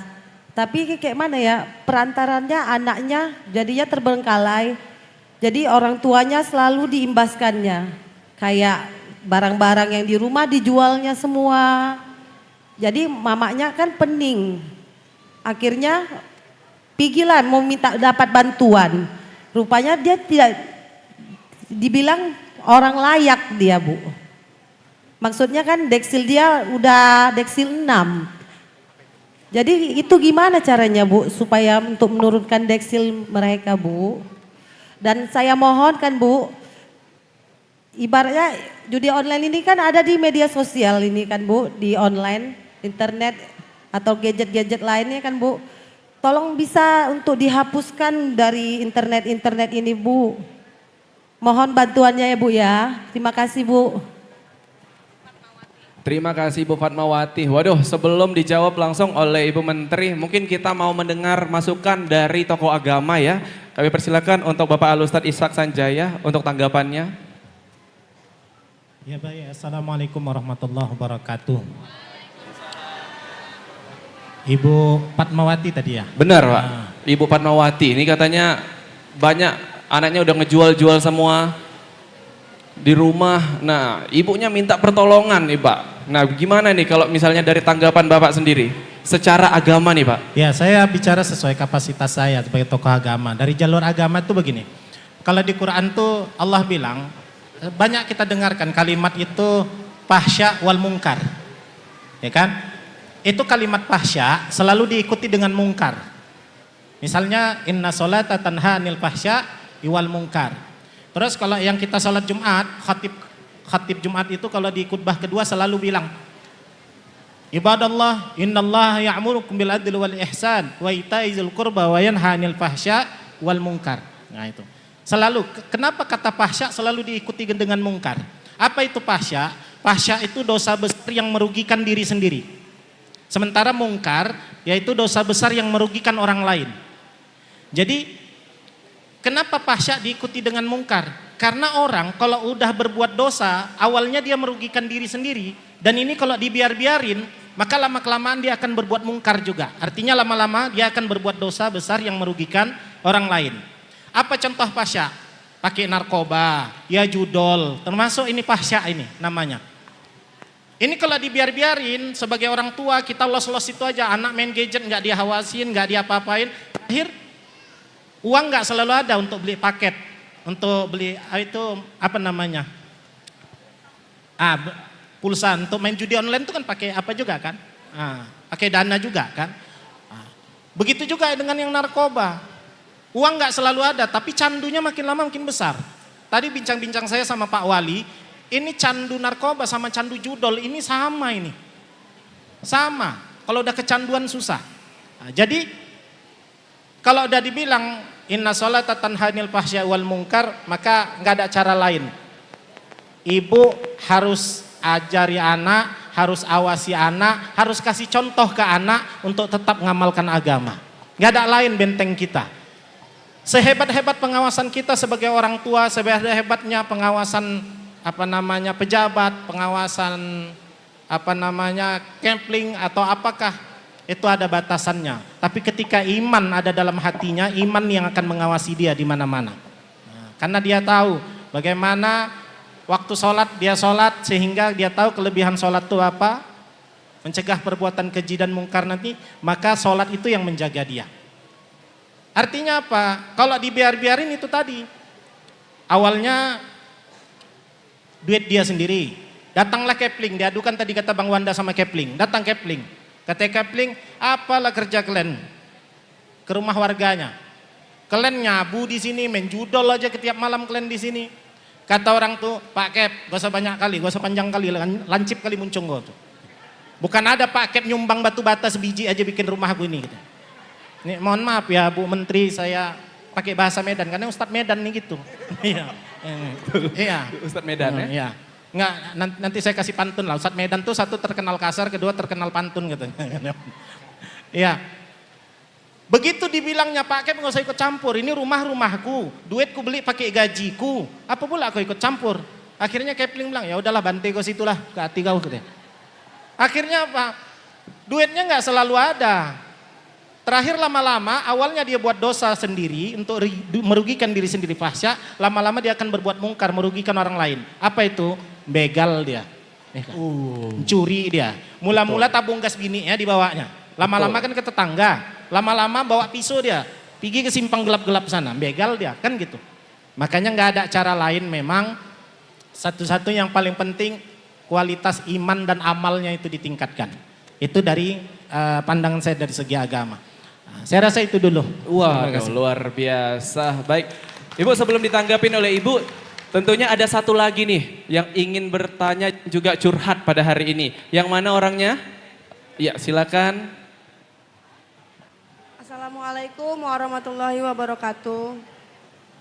Tapi kayak mana ya, perantarannya anaknya jadinya terbengkalai. Jadi orang tuanya selalu diimbaskannya. Kayak barang-barang yang di rumah dijualnya semua. Jadi mamanya kan pening. Akhirnya pigilan mau minta dapat bantuan. Rupanya dia tidak dibilang orang layak dia Bu. Maksudnya kan deksil dia udah deksil 6. Jadi itu gimana caranya Bu supaya untuk menurunkan deksil mereka Bu. Dan saya mohon kan Bu, ibaratnya judi online ini kan ada di media sosial ini kan Bu, di online, internet atau gadget-gadget lainnya kan Bu. Tolong bisa untuk dihapuskan dari internet ini Bu. Mohon bantuannya ya Bu ya. Terima kasih Bu. Terima kasih Ibu Fatmawati. Waduh, sebelum dijawab langsung oleh Ibu Menteri, mungkin kita mau mendengar masukan dari tokoh agama ya. Kami persilakan untuk Bapak Alustad Ishak Sanjaya untuk tanggapannya. Ya baik, Assalamualaikum warahmatullahi wabarakatuh. Ibu Fatmawati tadi ya? Benar Pak, Ibu Fatmawati. Ini katanya banyak anaknya udah ngejual-jual semua di rumah. Nah ibunya minta pertolongan nih Pak. Nah gimana nih kalau misalnya dari tanggapan Bapak sendiri secara agama nih Pak? Ya saya bicara sesuai kapasitas saya sebagai tokoh agama. Dari jalur agama itu begini. Kalau di Quran tuh Allah bilang, banyak kita dengarkan kalimat itu fahsya wal mungkar. Ya kan? Itu kalimat fahsya selalu diikuti dengan mungkar. Misalnya inna sholata tanha anil fahsya wal mungkar. Terus kalau yang kita sholat Jumat, khatib Jumat itu kalau di khutbah kedua selalu bilang, Ibadallah innallaha ya'murukum bil adli wal ihsan wa itaizil qurba wa yanha anil fahsya wal mungkar. Nah itu. Selalu, kenapa kata fahsya selalu diikuti dengan mungkar? Apa itu fahsya? Fahsya itu dosa besar yang merugikan diri sendiri. Sementara mungkar yaitu dosa besar yang merugikan orang lain. Jadi kenapa fahsya diikuti dengan mungkar? Karena orang kalau udah berbuat dosa, awalnya dia merugikan diri sendiri. Dan ini kalau dibiar-biarin, maka lama-kelamaan dia akan berbuat mungkar juga. Artinya lama-lama dia akan berbuat dosa besar yang merugikan orang lain. Apa contoh fahsya? Pakai narkoba, ya judol, termasuk ini fahsya ini namanya. Ini kalau dibiar-biarin sebagai orang tua kita los-los itu aja, anak main gadget nggak dia hawasin, nggak dia apa-apain, akhir uang nggak selalu ada untuk beli paket, untuk beli itu apa namanya, pulsa untuk main judi online itu kan pakai apa juga kan, pakai dana juga kan. Begitu juga dengan yang narkoba, uang nggak selalu ada, tapi candunya makin lama makin besar. Tadi bincang-bincang saya sama Pak Wali. Ini candu narkoba sama candu judol ini sama ini. Sama. Kalau udah kecanduan susah. Nah, jadi kalau udah dibilang inna sholata tanhanil fahsya wal munkar, maka nggak ada cara lain. Ibu harus ajari anak, harus awasi anak, harus kasih contoh ke anak untuk tetap mengamalkan agama. Nggak ada lain benteng kita. Sehebat-hebat pengawasan kita sebagai orang tua, sehebat-hebatnya pengawasan pejabat, pengawasan kempling atau apakah, itu ada batasannya. Tapi ketika iman ada dalam hatinya, iman yang akan mengawasi dia di mana-mana. Karena dia tahu bagaimana waktu sholat dia sholat, sehingga dia tahu kelebihan sholat itu apa, mencegah perbuatan keji dan mungkar nanti, maka sholat itu yang menjaga dia. Artinya apa? Kalau dibiar-biarin itu tadi, awalnya duit dia sendiri. Datanglah Kepling, diadukan tadi kata Bang Wanda sama Kepling. Datang Kepling. Kata Kepling, apalah kerja kalian ke rumah warganya? Kalian nyabu di sini, main judol aja ketiap malam kalian di sini. Kata orang tuh, Pak Kep, gak usah banyak kali, gak usah panjang kali, lancip kali muncung gua tuh. Bukan ada Pak Kep nyumbang batu bata sebiji aja bikin rumah gue ini. Gitu. Nih, mohon maaf ya Bu Menteri, saya pakai bahasa Medan karena Ustadz Medan nih gitu. Iya. Iya. Ustadz Medan ya? Iya. Enggak, nanti saya kasih pantun lah. Ustadz Medan tuh satu terkenal kasar, kedua terkenal pantun gitu. Iya. Begitu dibilangnya Pak Kep nggak usah ikut campur. Ini rumahku, duitku beli pakai gajiku. Apa pula aku ikut campur? Akhirnya Kepling bilang ya udahlah bantai kau situlah ke hati kau gitu. Akhirnya apa? Duitnya nggak selalu ada. Terakhir lama-lama awalnya dia buat dosa sendiri untuk merugikan diri sendiri fahsya, lama-lama dia akan berbuat mungkar merugikan orang lain. Apa itu? Begal dia. Curi dia. Mula-mula tabung gas bininya dibawanya. Lama-lama kan ke tetangga. Lama-lama bawa pisau dia. Pergi ke simpang gelap-gelap sana. Begal dia kan gitu. Makanya nggak ada cara lain memang. Satu-satu yang paling penting kualitas iman dan amalnya itu ditingkatkan. Itu dari pandangan saya dari segi agama. Saya rasa itu dulu. Wah, luar biasa. Baik, Ibu sebelum ditanggapin oleh Ibu, tentunya ada satu lagi nih yang ingin bertanya juga curhat pada hari ini. Yang mana orangnya? Ya, silakan. Assalamualaikum warahmatullahi wabarakatuh.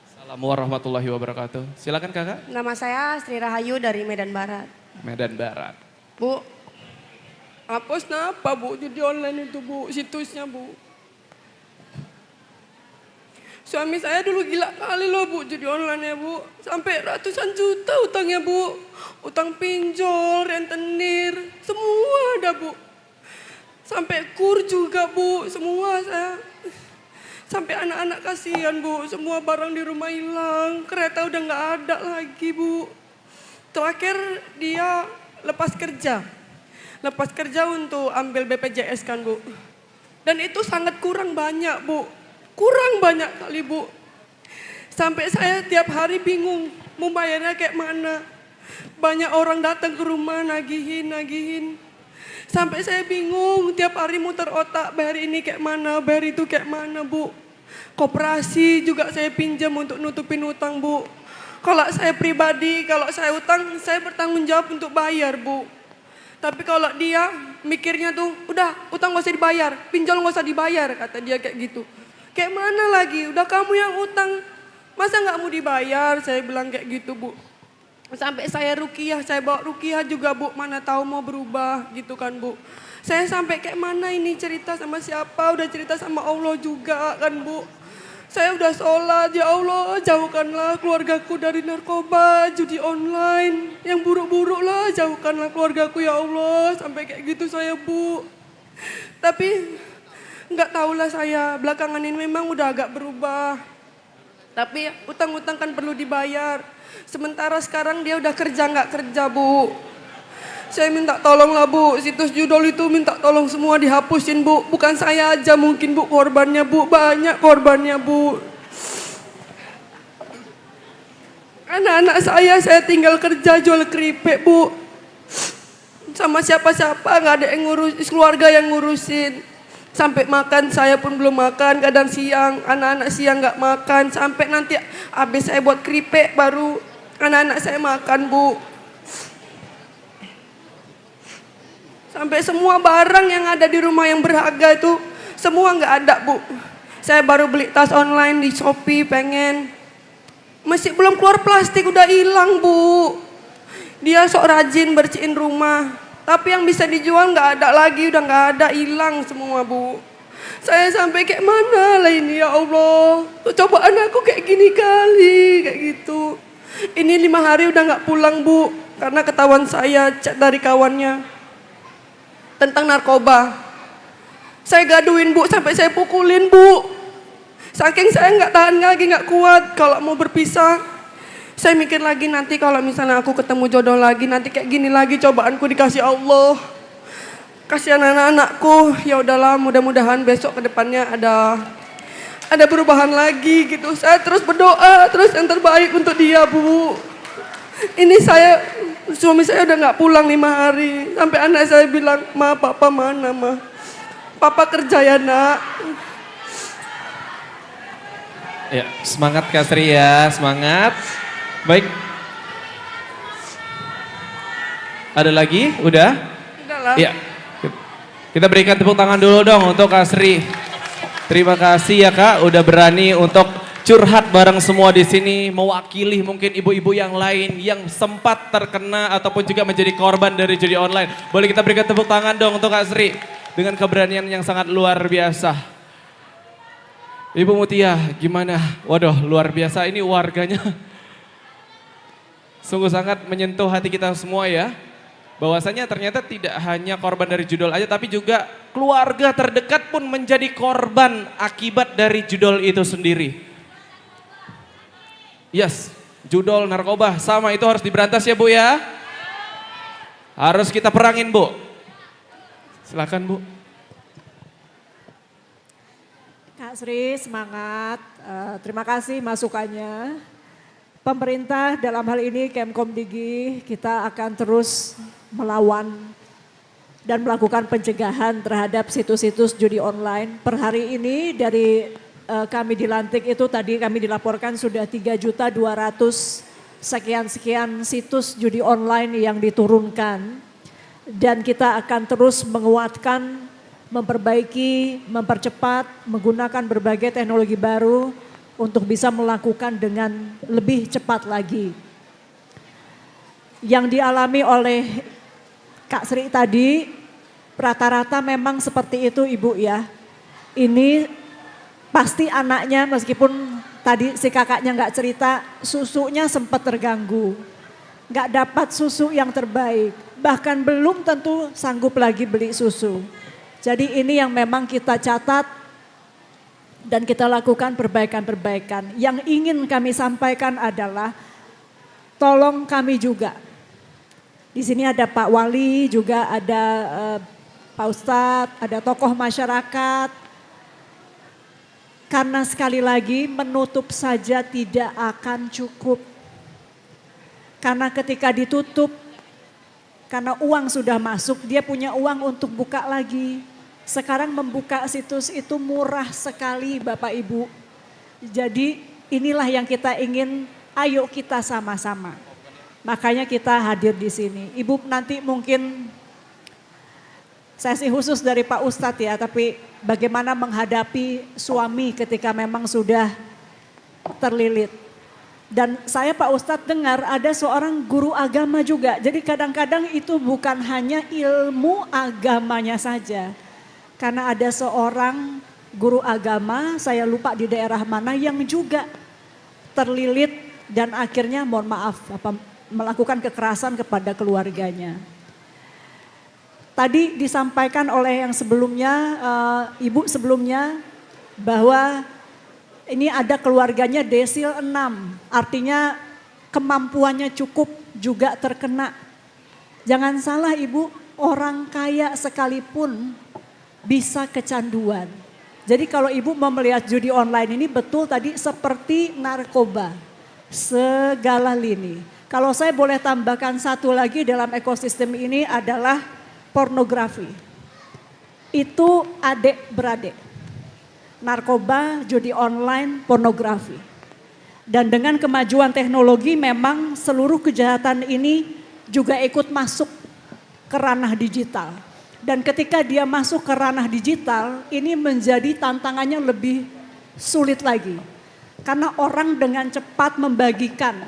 Assalamualaikum warahmatullahi wabarakatuh. Silakan Kakak. Nama saya Sri Rahayu dari Medan Barat. Medan Barat. Bu, hapus kenapa Bu judi online itu Bu, situsnya Bu. Suami saya dulu gila kali loh Bu judi online ya Bu. Sampai ratusan juta utangnya Bu. Utang pinjol, rentenir, semua ada Bu. Sampai kur juga Bu, semua saya. Sampai anak-anak kasihan Bu, semua barang di rumah hilang. Kereta udah gak ada lagi Bu. Terakhir dia lepas kerja. Lepas kerja untuk ambil BPJS kan Bu. Dan itu sangat kurang banyak Bu. Kurang banyak kali Bu. Sampai saya tiap hari bingung mau bayarnya kayak mana. Banyak orang datang ke rumah nagihin. Sampai saya bingung tiap hari muter otak bayar ini kayak mana, bayar itu kayak mana Bu. Koperasi juga saya pinjam untuk nutupin utang Bu. Kalau saya pribadi, kalau saya utang, saya bertanggung jawab untuk bayar Bu. Tapi kalau dia mikirnya tuh, udah utang gak usah dibayar, pinjol gak usah dibayar, kata dia kayak gitu. Kayak mana lagi, udah kamu yang utang, masa gak mau dibayar, saya bilang kayak gitu Bu. Sampai saya ruqyah, saya bawa ruqyah juga Bu, mana tahu mau berubah gitu kan Bu. Saya sampai kayak mana ini cerita sama siapa, udah cerita sama Allah juga kan Bu. Saya udah sholat, ya Allah jauhkanlah keluargaku dari narkoba, judi online, yang buruk-buruk lah jauhkanlah keluargaku ya Allah. Sampai kayak gitu saya Bu. Tapi nggak tahulah saya, belakangan ini memang udah agak berubah. Tapi utang-utang kan perlu dibayar. Sementara sekarang dia udah kerja nggak kerja Bu. Saya minta tolong lah Bu, situs judul itu minta tolong semua dihapusin Bu. Bukan saya aja mungkin Bu korbannya Bu, banyak korbannya Bu. Anak-anak saya tinggal kerja jual keripik Bu. Sama siapa-siapa nggak ada yang ngurus, keluarga yang ngurusin. Sampai makan saya pun belum makan, kadang siang, anak-anak siang nggak makan. Sampai nanti habis saya buat keripik baru anak-anak saya makan Bu. Sampai semua barang yang ada di rumah yang berharga itu semua nggak ada Bu. Saya baru beli tas online di Shopee pengen. Masih belum keluar plastik udah hilang Bu. Dia sok rajin bersihin rumah. Tapi yang bisa dijual nggak ada lagi, udah nggak ada, hilang semua Bu. Saya sampai kayak mana lah ini ya Allah. Cobaan aku kayak gini kali, kayak gitu. Ini 5 hari udah nggak pulang Bu. Karena ketahuan saya chat dari kawannya. Tentang narkoba. Saya gaduin Bu, sampai saya pukulin Bu. Saking saya nggak tahan lagi, nggak kuat kalau mau berpisah. Saya mikir lagi nanti kalau misalnya aku ketemu jodoh lagi, nanti kayak gini lagi cobaanku dikasih Allah. Kasihan anak-anakku, ya udahlah mudah-mudahan besok ke depannya ada perubahan lagi gitu. Saya terus berdoa, terus yang terbaik untuk dia Bu. Ini suami saya udah nggak pulang 5 hari. Sampai anak saya bilang, "Ma, papa mana, Ma? Papa kerja ya, Nak." Ya, semangat Kak Sri ya, semangat. Baik. Ada lagi? Udah? Udah lah. Ya. Kita berikan tepuk tangan dulu dong untuk Kak Sri. Terima kasih ya Kak, udah berani untuk curhat bareng semua di sini, mewakili mungkin ibu-ibu yang lain yang sempat terkena ataupun juga menjadi korban dari judi online. Boleh kita berikan tepuk tangan dong untuk Kak Sri dengan keberanian yang sangat luar biasa. Ibu Mutia, gimana? Waduh, luar biasa ini warganya. Sungguh sangat menyentuh hati kita semua ya. Bahwasanya ternyata tidak hanya korban dari judul aja, tapi juga keluarga terdekat pun menjadi korban akibat dari judul itu sendiri. Yes, judul narkoba sama itu harus diberantas ya Bu ya. Harus kita perangin Bu. Silakan Bu. Kak Sri semangat, terima kasih masukannya. Pemerintah dalam hal ini Kemkomdigi kita akan terus melawan dan melakukan pencegahan terhadap situs-situs judi online. Per hari ini dari kami dilantik itu tadi kami dilaporkan sudah 3.200 sekian situs judi online yang diturunkan. Dan kita akan terus menguatkan, memperbaiki, mempercepat, menggunakan berbagai teknologi baru untuk bisa melakukan dengan lebih cepat lagi. Yang dialami oleh Kak Sri tadi, rata-rata memang seperti itu Ibu ya. Ini pasti anaknya meskipun tadi si kakaknya nggak cerita, susunya sempat terganggu. Nggak dapat susu yang terbaik, bahkan belum tentu sanggup lagi beli susu. Jadi ini yang memang kita catat dan kita lakukan perbaikan-perbaikan. Yang ingin kami sampaikan adalah tolong kami juga. Di sini ada Pak Wali, juga ada Pak Ustadz, ada tokoh masyarakat. Karena sekali lagi menutup saja tidak akan cukup. Karena ketika ditutup, karena uang sudah masuk, dia punya uang untuk buka lagi. Sekarang membuka situs itu murah sekali Bapak Ibu. Jadi inilah yang kita ingin, ayo kita sama-sama. Makanya kita hadir di sini. Ibu nanti mungkin sesi khusus dari Pak Ustadz ya, tapi bagaimana menghadapi suami ketika memang sudah terlilit. Dan saya Pak Ustadz dengar ada seorang guru agama juga. Jadi kadang-kadang itu bukan hanya ilmu agamanya saja. Karena ada seorang guru agama, saya lupa di daerah mana, yang juga terlilit dan akhirnya mohon maaf melakukan kekerasan kepada keluarganya. Tadi disampaikan oleh yang sebelumnya, ibu sebelumnya, bahwa ini ada keluarganya desil 6, artinya kemampuannya cukup juga terkena. Jangan salah ibu, orang kaya sekalipun bisa kecanduan. Jadi kalau ibu mau melihat judi online ini betul tadi seperti narkoba, segala lini. Kalau saya boleh tambahkan satu lagi dalam ekosistem ini adalah pornografi. Itu adik beradik. Narkoba, judi online, pornografi. Dan dengan kemajuan teknologi memang seluruh kejahatan ini juga ikut masuk ke ranah digital. Dan ketika dia masuk ke ranah digital, ini menjadi tantangannya lebih sulit lagi. Karena orang dengan cepat membagikan.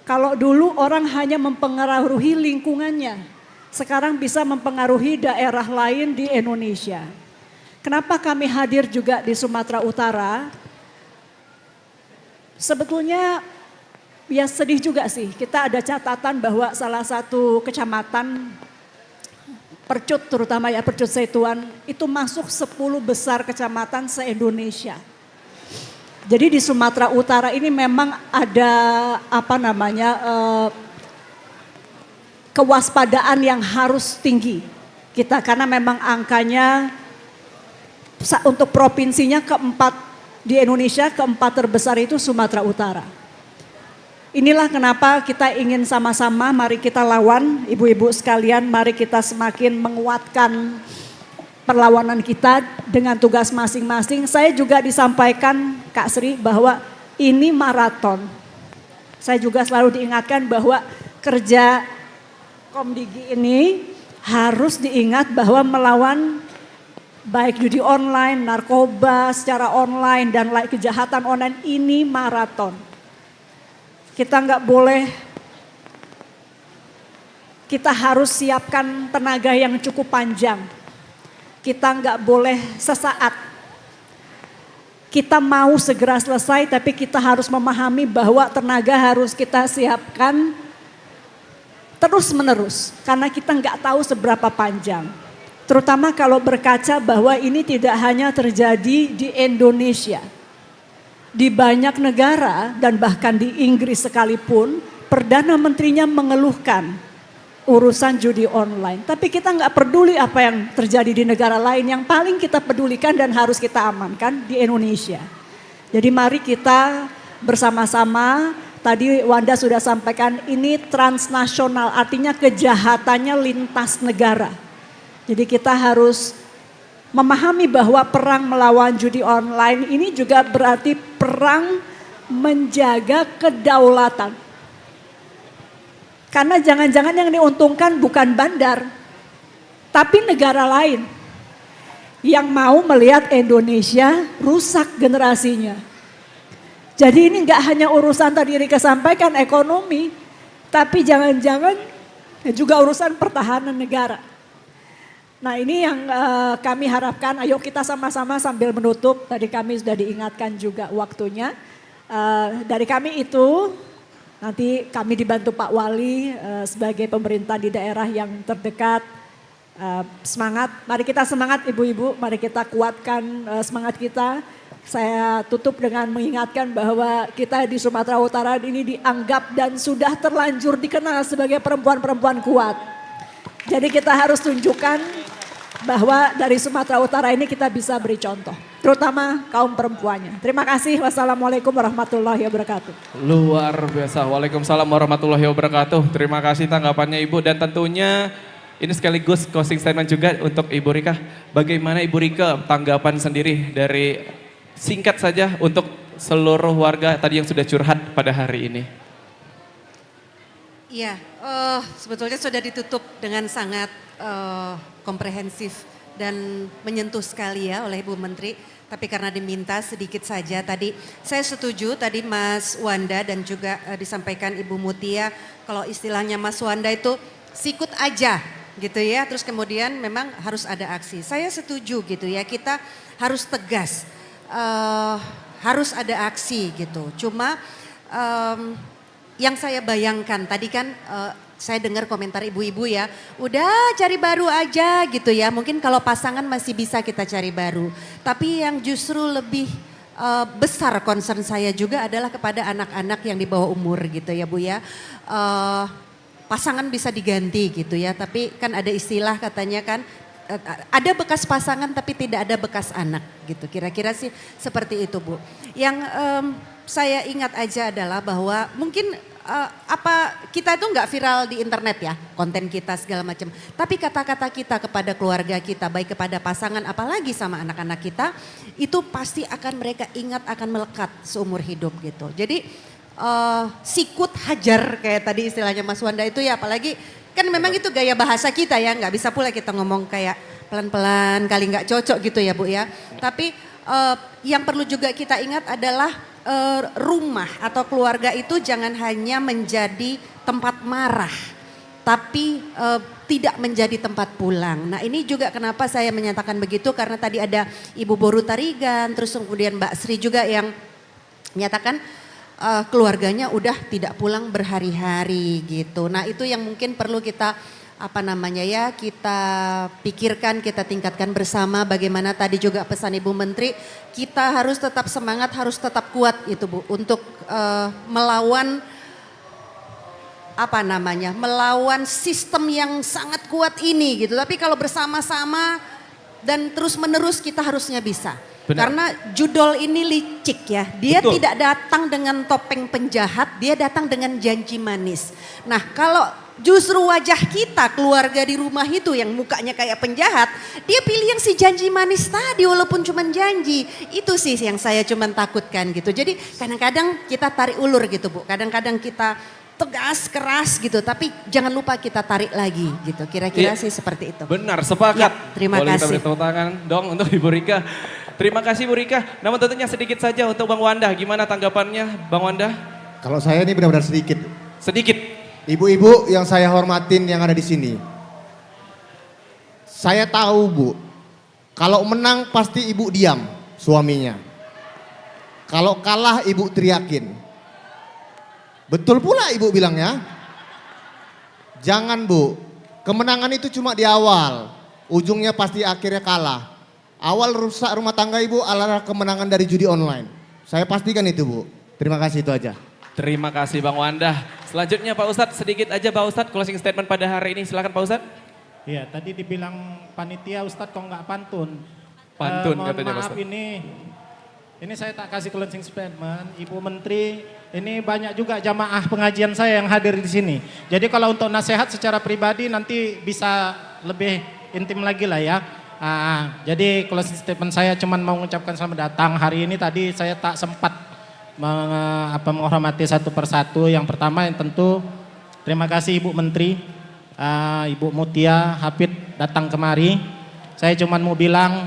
Kalau dulu orang hanya mempengaruhi lingkungannya, sekarang bisa mempengaruhi daerah lain di Indonesia. Kenapa kami hadir juga di Sumatera Utara? Sebetulnya ya sedih juga sih. Kita ada catatan bahwa salah satu kecamatan Percut, terutama ya Percut Setuan, itu masuk 10 besar kecamatan se-Indonesia. Jadi di Sumatera Utara ini memang ada kewaspadaan yang harus tinggi kita, karena memang angkanya untuk provinsinya keempat di Indonesia, keempat terbesar itu Sumatera Utara. Inilah kenapa kita ingin sama-sama, mari kita lawan ibu-ibu sekalian, mari kita semakin menguatkan perlawanan kita dengan tugas masing-masing. Saya juga disampaikan Kak Sri bahwa ini maraton. Saya juga selalu diingatkan bahwa kerja Komdigi ini harus diingat bahwa melawan baik judi online, narkoba secara online, dan kejahatan online ini maraton. Kita nggak boleh, kita harus siapkan tenaga yang cukup panjang. Kita nggak boleh sesaat. Kita mau segera selesai, tapi kita harus memahami bahwa tenaga harus kita siapkan terus menerus. Karena kita nggak tahu seberapa panjang. Terutama kalau berkaca bahwa ini tidak hanya terjadi di Indonesia. Di banyak negara dan bahkan di Inggris sekalipun, Perdana Menterinya mengeluhkan urusan judi online. Tapi kita nggak peduli apa yang terjadi di negara lain, yang paling kita pedulikan dan harus kita amankan di Indonesia. Jadi mari kita bersama-sama, tadi Wanda sudah sampaikan ini transnasional, artinya kejahatannya lintas negara. Jadi kita harus memahami bahwa perang melawan judi online ini juga berarti perang menjaga kedaulatan. Karena jangan-jangan yang diuntungkan bukan bandar, tapi negara lain yang mau melihat Indonesia rusak generasinya. Jadi ini nggak hanya urusan tadi Rika sampaikan ekonomi, tapi jangan-jangan juga urusan pertahanan negara. Nah ini yang kami harapkan, ayo kita sama-sama sambil menutup, tadi kami sudah diingatkan juga waktunya. Dari kami itu, nanti kami dibantu Pak Wali sebagai pemerintah di daerah yang terdekat. Semangat, mari kita semangat ibu-ibu, mari kita kuatkan semangat kita. Saya tutup dengan mengingatkan bahwa kita di Sumatera Utara ini dianggap dan sudah terlanjur dikenal sebagai perempuan-perempuan kuat. Jadi kita harus tunjukkan bahwa dari Sumatera Utara ini kita bisa beri contoh, terutama kaum perempuannya. Terima kasih. Wassalamualaikum warahmatullahi wabarakatuh. Luar biasa. Waalaikumsalam warahmatullahi wabarakatuh. Terima kasih tanggapannya Ibu, dan tentunya ini sekaligus closing statement juga untuk Ibu Rika. Bagaimana Ibu Rika tanggapan sendiri dari singkat saja untuk seluruh warga tadi yang sudah curhat pada hari ini? Iya, sebetulnya sudah ditutup dengan sangat komprehensif dan menyentuh sekali ya oleh Ibu Menteri. Tapi karena diminta sedikit saja tadi, saya setuju tadi Mas Wanda dan juga disampaikan Ibu Mutia, kalau istilahnya Mas Wanda itu sikut aja gitu ya, terus kemudian memang harus ada aksi. Saya setuju gitu ya, kita harus tegas, harus ada aksi gitu. Cuma yang saya bayangkan tadi kan saya dengar komentar ibu-ibu ya, udah cari baru aja gitu ya. Mungkin kalau pasangan masih bisa kita cari baru. Tapi yang justru lebih besar concern saya juga adalah kepada anak-anak yang di bawah umur gitu ya Bu ya. Pasangan bisa diganti gitu ya, tapi kan ada istilah katanya kan, ada bekas pasangan tapi tidak ada bekas anak gitu. Kira-kira sih seperti itu Bu. Yang saya ingat aja adalah bahwa mungkin kita itu nggak viral di internet ya, konten kita segala macam. Tapi kata-kata kita kepada keluarga kita, baik kepada pasangan apalagi sama anak-anak kita, itu pasti akan mereka ingat, akan melekat seumur hidup gitu. Jadi sikut hajar kayak tadi istilahnya Mas Wanda itu ya, apalagi kan memang itu gaya bahasa kita ya, nggak bisa pula kita ngomong kayak pelan-pelan kali nggak cocok gitu ya Bu ya. Tapi yang perlu juga kita ingat adalah rumah atau keluarga itu jangan hanya menjadi tempat marah, tapi tidak menjadi tempat pulang. Nah ini juga kenapa saya menyatakan begitu, karena tadi ada Ibu Boru Tarigan, terus kemudian Mbak Sri juga yang menyatakan keluarganya udah tidak pulang berhari-hari gitu. Nah itu yang mungkin perlu kita kita pikirkan, kita tingkatkan bersama. Bagaimana tadi juga pesan Ibu Menteri, kita harus tetap semangat, harus tetap kuat itu Bu, untuk melawan melawan sistem yang sangat kuat ini gitu. Tapi kalau bersama-sama dan terus menerus kita harusnya bisa. Benar. Karena judol ini licik ya, dia Betul. tidak datang dengan topeng penjahat, dia datang dengan janji manis. Nah kalau justru wajah kita, keluarga di rumah itu yang mukanya kayak penjahat, dia pilih yang si janji manis tadi walaupun cuma janji. Itu sih yang saya cuma takutkan gitu. Jadi kadang-kadang kita tarik ulur gitu Bu, kadang-kadang kita tegas, keras gitu, tapi jangan lupa kita tarik lagi gitu. Kira-kira sih seperti itu. Benar, sepakat. Ya, terima Boleh kasih. kita beri tepuk tangan dong untuk Ibu Rika. Terima kasih Bu Rika. Namun tentunya sedikit saja untuk Bang Wanda. Gimana tanggapannya Bang Wanda? Kalau saya ini benar-benar sedikit. Sedikit. Ibu-ibu yang saya hormatin yang ada di sini. Saya tahu Bu, kalau menang pasti ibu diam suaminya. Kalau kalah ibu teriakin. Betul pula ibu bilangnya. Jangan Bu, kemenangan itu cuma di awal. Ujungnya pasti akhirnya kalah. Awal rusak rumah tangga ibu adalah kemenangan dari judi online. Saya pastikan itu Bu. Terima kasih, itu aja. Terima kasih Bang Wanda. Selanjutnya Pak Ustadz, sedikit aja Pak Ustadz closing statement pada hari ini. Silakan Pak Ustadz. Iya, tadi dibilang panitia Ustadz kok nggak pantun. Pantun Mohon katanya Pak maaf Ustadz. ini saya tak kasih closing statement. Ibu Menteri, ini banyak juga jamaah pengajian saya yang hadir di sini. Jadi kalau untuk nasihat secara pribadi nanti bisa lebih intim lagi lah ya. Jadi closing statement saya cuma mau mengucapkan selamat datang. Hari ini tadi saya tak sempat menghormati satu persatu. Yang pertama yang tentu terima kasih Ibu Menteri, Ibu Mutia Hafid datang kemari. Saya cuma mau bilang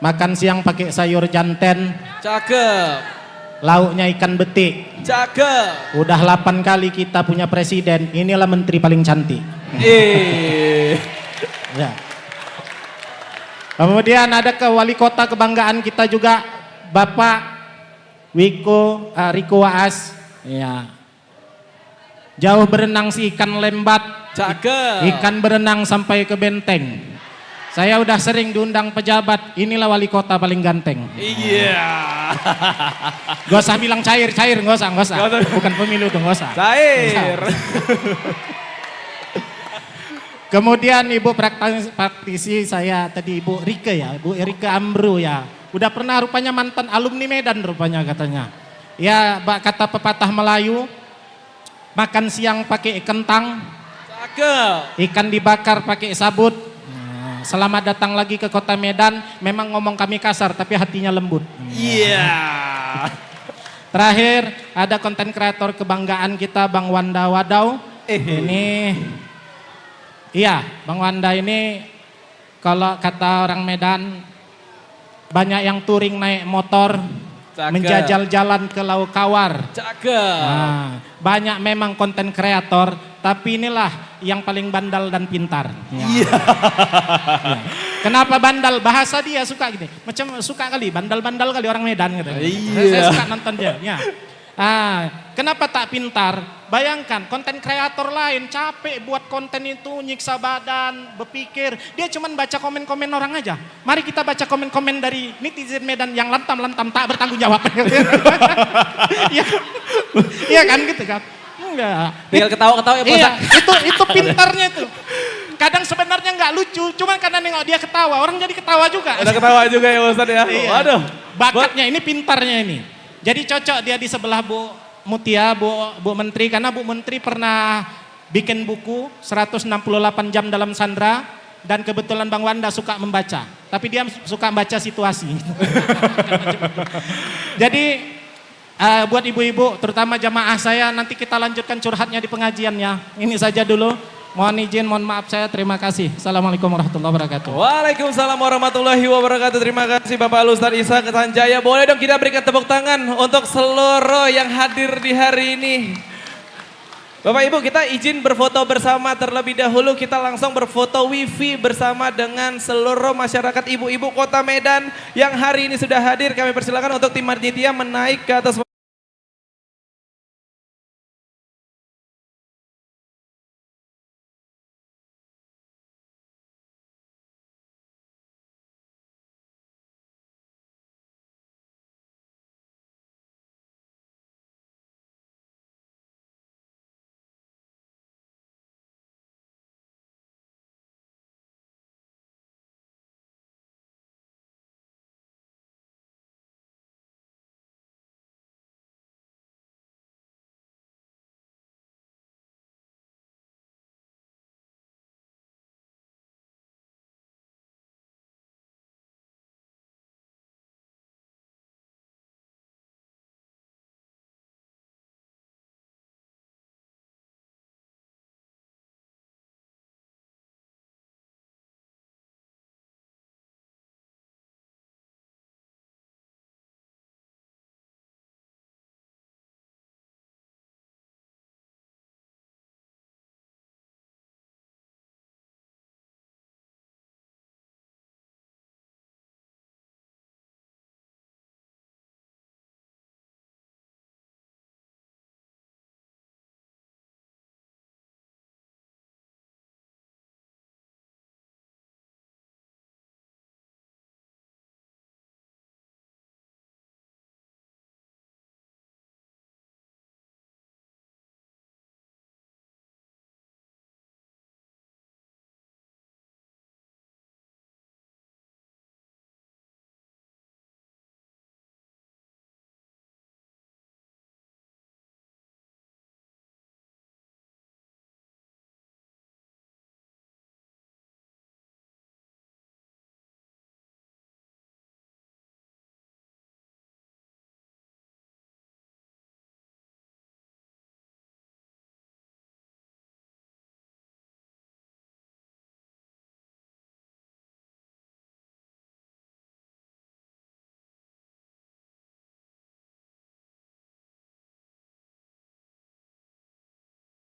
makan siang pakai sayur janten. Cakep. Lauknya ikan betik. Cakep. Udah 8 kali kita punya presiden, inilah menteri paling cantik. Ya. Kemudian ada ke wali kota kebanggaan kita juga, Bapak Riko Waas. Ya. Jauh berenang si ikan lembat. Cakep. Ikan berenang sampai ke benteng. Saya udah sering diundang pejabat, inilah wali kota paling ganteng. Iya. Gak usah bilang cair, gak usah. Bukan pemilu tuh, gak usah. Cair. Kemudian Ibu praktisi saya tadi Ibu Rika ya, Ibu Rika Amru ya. Udah pernah rupanya mantan alumni Medan rupanya katanya. Ya kata pepatah Melayu, makan siang pakai kentang, Cakep. ikan dibakar pakai sabut. Selamat datang lagi ke kota Medan, memang ngomong kami kasar tapi hatinya lembut. Iya. Terakhir ada konten kreator kebanggaan kita Bang Wanda Wadau. Ini iya Bang Wanda ini kalau kata orang Medan, banyak yang touring naik motor, Cakep. menjajal jalan ke Laut Kawar. Cakep. Nah, banyak memang konten kreator, tapi inilah yang paling bandal dan pintar. Ya. Kenapa bandal? Bahasa dia suka gini, macam suka kali, bandal-bandal kali orang Medan gitu. Saya suka nonton dia. Ya. Kenapa tak pintar? Bayangkan konten kreator lain capek buat konten itu, nyiksa badan, berpikir. Dia cuma baca komen-komen orang aja. Mari kita baca komen-komen dari netizen Medan yang lantam-lantam tak bertanggung jawab. Iya kan gitu kan? Enggak. Tinggal ketawa-ketawa ya, Bos. Iya, itu pintarnya itu. Kadang sebenarnya nggak lucu, cuma karena nengok dia ketawa, orang jadi ketawa juga. Udah ketawa juga ya Ustaz ya. Iya. Waduh. Bakatnya ini, pintarnya ini. Jadi cocok dia di sebelah Bu Mutia, Bu Menteri, karena Bu Menteri pernah bikin buku 168 jam dalam sandra, dan kebetulan Bang Wanda suka membaca. Tapi dia suka baca situasi. Jadi buat ibu-ibu, terutama jamaah saya, nanti kita lanjutkan curhatnya di pengajiannya. Ini saja dulu. Mohon izin, mohon maaf saya. Terima kasih. Assalamualaikum warahmatullahi wabarakatuh. Waalaikumsalam warahmatullahi wabarakatuh. Terima kasih Bapak Ustadz Isa Sanjaya. Boleh dong kita berikan tepuk tangan untuk seluruh yang hadir di hari ini. Bapak Ibu, kita izin berfoto bersama terlebih dahulu. Kita langsung berfoto wifi bersama dengan seluruh masyarakat ibu-ibu Kota Medan yang hari ini sudah hadir. Kami persilakan untuk tim Marjitia menaik ke atas